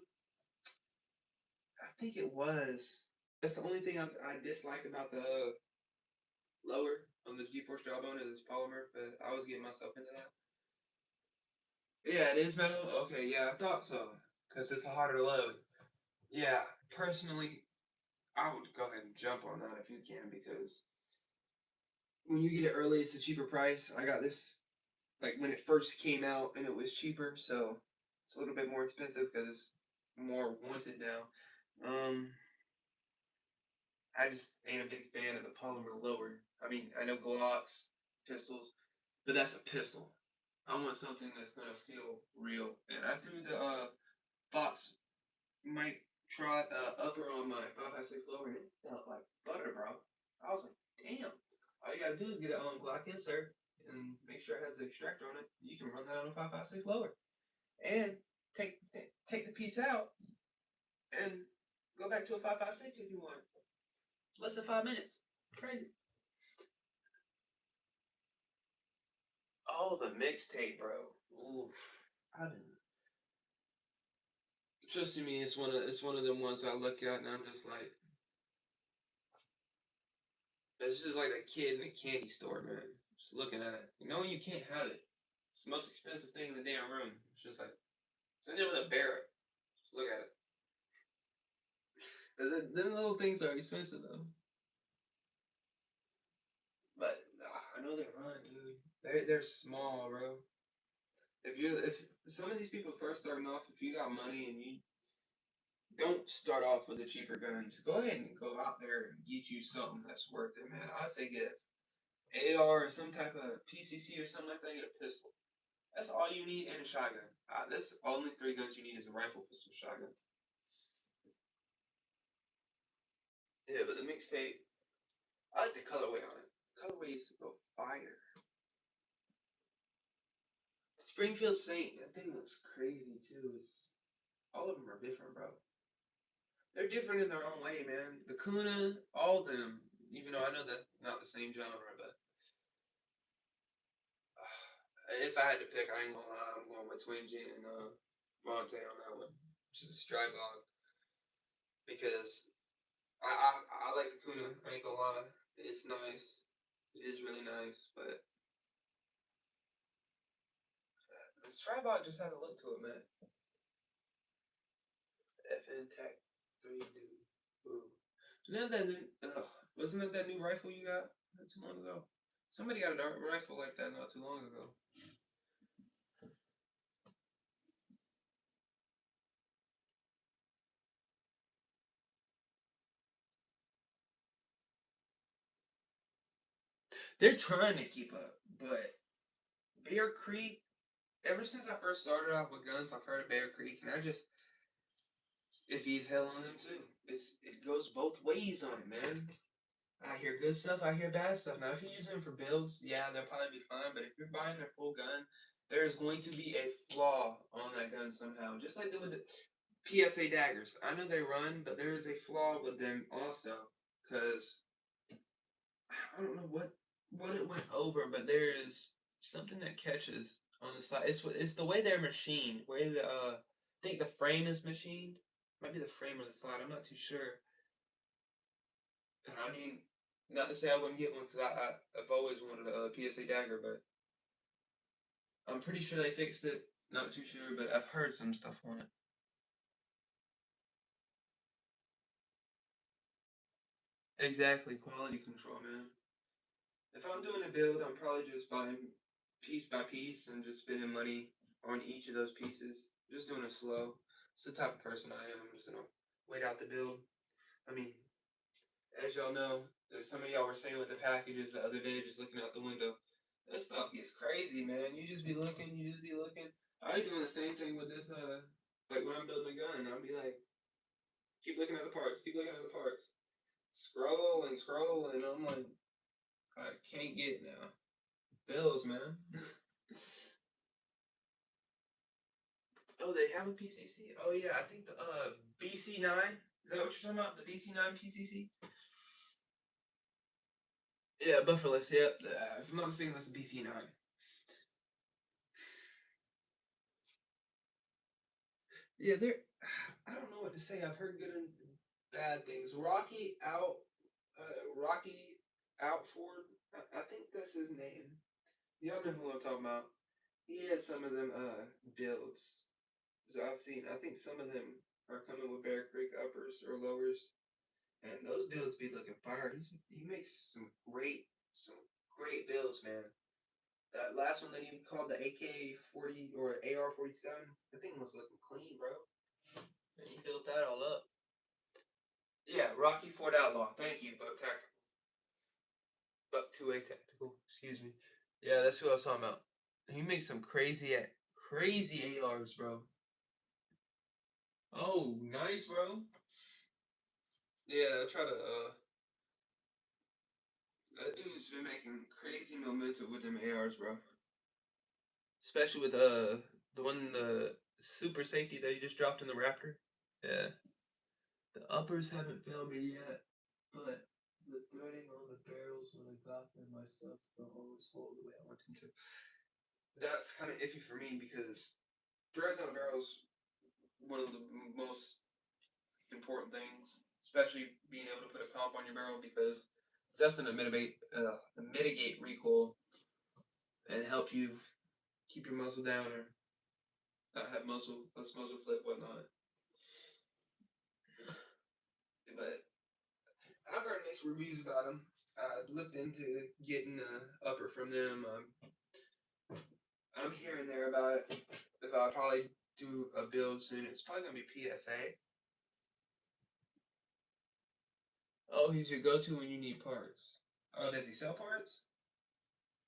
I think it was. That's the only thing I dislike about the lower on the G-Force jawbone is polymer, but I was getting myself into that. Yeah, it is metal? Okay, yeah, I thought so. Because it's a harder load. Yeah, personally, I would go ahead and jump on that if you can, because when you get it early, it's a cheaper price. I got this like when it first came out and it was cheaper, so it's a little bit more expensive because it's more wanted now. I just ain't a big fan of the polymer lower. I mean, I know Glocks, pistols, but that's a pistol. I want something that's gonna feel real. And I threw the Fox mic trot upper on my 5.56 lower, and it felt like butter, bro. I was like, damn. All you gotta do is get it on Glock insert and make sure it has the extractor on it. You can run that on a 5.56 lower, and take the piece out and go back to a 5.56 if you want. Less than 5 minutes. Crazy. Oh, the mixtape, bro. Oof. I didn't. Trust me, it's one of them ones I look at and I'm just like, it's just like a kid in a candy store, man. Just looking at it, knowing you can't have it. It's the most expensive thing in the damn room. It's just like it's in there with a bear. Just look at it. Them little things are expensive though. But I know they run, dude. They're small, bro. If some of these people first starting off, if you got money and you don't start off with the cheaper guns, go ahead and go out there and get you something that's worth it, man. I'd say get AR or some type of PCC or something like that. Get a pistol. That's all you need and a shotgun. That's the only three guns you need is a rifle, pistol, shotgun. Yeah, but the mixtape, I like the colorway on it. Colorway used to go fire. Springfield Saint, that thing looks crazy too. It's all of them are different, bro. They're different in their own way, man. The Kuna, all of them. Even though I know that's not the same genre, but if I had to pick, I ain't gonna lie, I'm going with Twin Gin and Monte on that one, which is a Strybog, because I like the Kuna. I ain't gonna lie, it's nice. It is really nice, but the Strybog just had a look to it, man. FN Tech 3, dude. Ooh. You know that new, wasn't that that new rifle you got not too long ago? Somebody got a rifle like that not too long ago. They're trying to keep up, but Bear Creek. Ever since I first started off with guns, I've heard of Bear Creek, and I just if he's hell on them too. It goes both ways on it, man. I hear good stuff, I hear bad stuff. Now, if you're using them for builds, yeah, they'll probably be fine. But if you're buying their full gun, there is going to be a flaw on that gun somehow. Just like with the PSA daggers. I know they run, but there is a flaw with them also. Because I don't know what it went over, but there is something that catches on the side. It's the way they're machined. Way the I think the frame is machined. Might be the frame or the slide. I'm not too sure. I mean, not to say I wouldn't get one because I've always wanted a PSA dagger, but I'm pretty sure they fixed it. Not too sure, but I've heard some stuff on it. Exactly, quality control, man. If I'm doing a build, I'm probably just buying piece by piece and just spending money on each of those pieces. Just doing it slow. It's the type of person I am. I'm just gonna wait out the build. I mean, as y'all know, as some of y'all were saying with the packages the other day, just looking out the window, that stuff gets crazy, man. You just be looking, you just be looking. I be doing the same thing with this, like when I'm building a gun, I'll be like, keep looking at the parts, keep looking at the parts. Scroll and scroll, and I'm like, I can't get it now. Bills, man. Oh, they have a PCC. Oh yeah, I think the BC9. Is that what you're talking about? The BC9 PCC? Yeah, Bufferless. Yep. If I'm not mistaken, that's the BC9. Yeah, they're. I don't know what to say. I've heard good and bad things. Rocky Outford. I think that's his name. Y'all know who I'm talking about. He had some of them builds. So I've seen. I think some of them are coming with Bear Creek uppers or lowers, and those builds be looking fire. He makes some great builds, man. That last one that he called the AK-40 or AR-47, the thing was looking clean, bro. And he built that all up. Yeah, Rocky Ford Outlaw. Thank you, Buck Tactical. Buck 2A Tactical. Excuse me. Yeah, that's who I was talking about. He makes some crazy ARs, bro. Oh, nice, bro. Yeah, I try to. That dude's been making crazy momentum with them ARs, bro. Especially with the super safety that he just dropped in the Raptor. Yeah, the uppers haven't failed me yet, but the threading on the barrels when I got them myself don't always hold the way I want them to. That's kind of iffy for me because threads on barrels one of the most important things, especially being able to put a comp on your barrel because that's going to mitigate recoil and help you keep your muzzle down or not have less muzzle flip, whatnot. But I've heard mixed reviews about them. I looked into getting an upper from them. I'm hearing there about it. If I'll probably do a build soon, it's probably gonna be PSA. Oh, he's your go-to when you need parts. Oh, does he sell parts?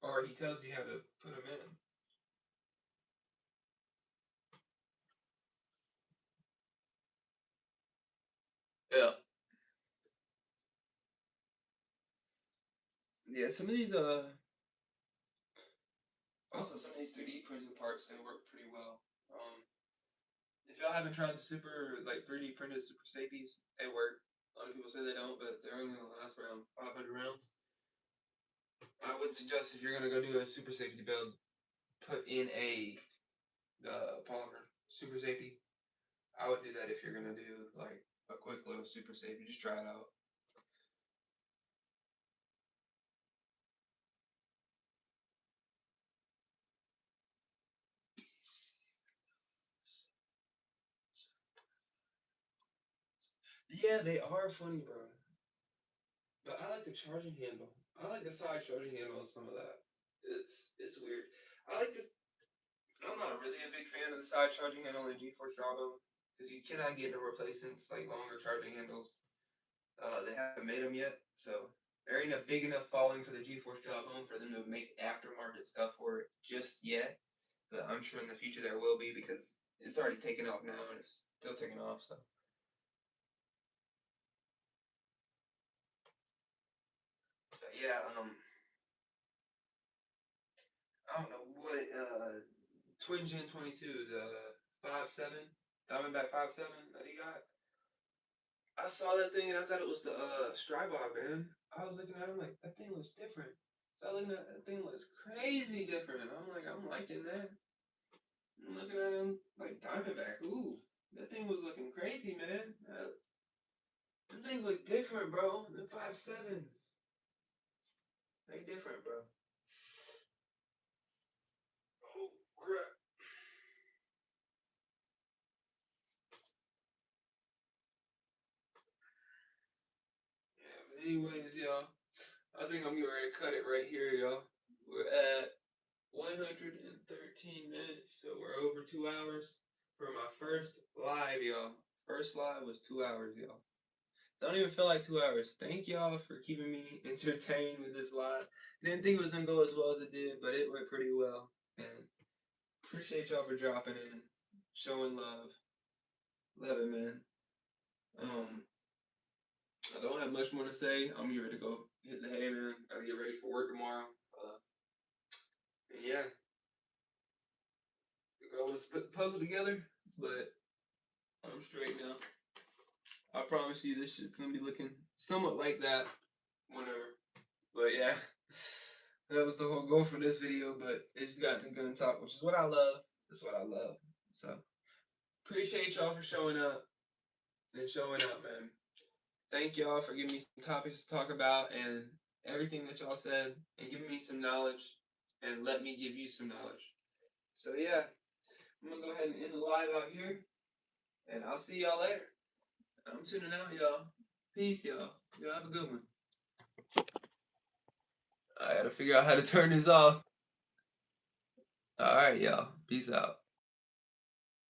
Or he tells you how to put them in? Yeah. Yeah, some of these also some of these 3D printed parts they work pretty well. If y'all haven't tried the super like 3D printed super safeties, they work. A lot of people say they don't, but they're only gonna last around 500 rounds. I would suggest if you're gonna go do a super safety build, put in a polymer super safety. I would do that if you're gonna do like a quick little super safety. Just try it out. Yeah, they are funny, bro. But I like the charging handle. I like the side charging handle on some of that. It's weird. I like this. I'm not really a big fan of the side charging handle in GeForce Jawbone because you cannot get the replacements like longer charging handles. They haven't made them yet, so there ain't a big enough following for the GeForce Jawbone for them to make aftermarket stuff for it just yet. But I'm sure in the future there will be because it's already taken off now and it's still taking off. So, but yeah, I don't know what Twin Gen 22, the 5.7 Diamondback 5.7 that he got. I saw that thing and I thought it was the Strybog, man. I was looking at him like that thing looks different. So I looking at that thing looks crazy different. I'm like, I'm liking that. I'm looking at him like Diamondback. Ooh, that thing was looking crazy, man. Them things look different, bro. The 5.7s, they different, bro. Oh crap. Yeah, but anyways, y'all, I think I'm getting ready to cut it right here, y'all. We're at 113 minutes, so we're over 2 hours for my first live, y'all. First live was 2 hours, y'all. Don't even feel like 2 hours. Thank y'all for keeping me entertained with this live. Didn't think it was gonna go as well as it did, but it went pretty well. And appreciate y'all for dropping in, showing love. Love it, man. Um, I don't have much more to say. I'm here to go hit the hay, man. Gotta get ready for work tomorrow. And yeah, the goal was to put the puzzle together, but I'm straight now. I promise you, this shit's gonna be looking somewhat like that whenever. But yeah, that was the whole goal for this video. But it just got in gun talk, which is what I love. That's what I love. So appreciate y'all for showing up and showing up, man. Thank y'all for giving me some topics to talk about and everything that y'all said and giving me some knowledge and let me give you some knowledge. So yeah, I'm gonna go ahead and end the live out here, and I'll see y'all later. I'm tuning out, y'all. Peace, y'all. Y'all have a good one. I gotta figure out how to turn this off. All right, y'all. Peace out.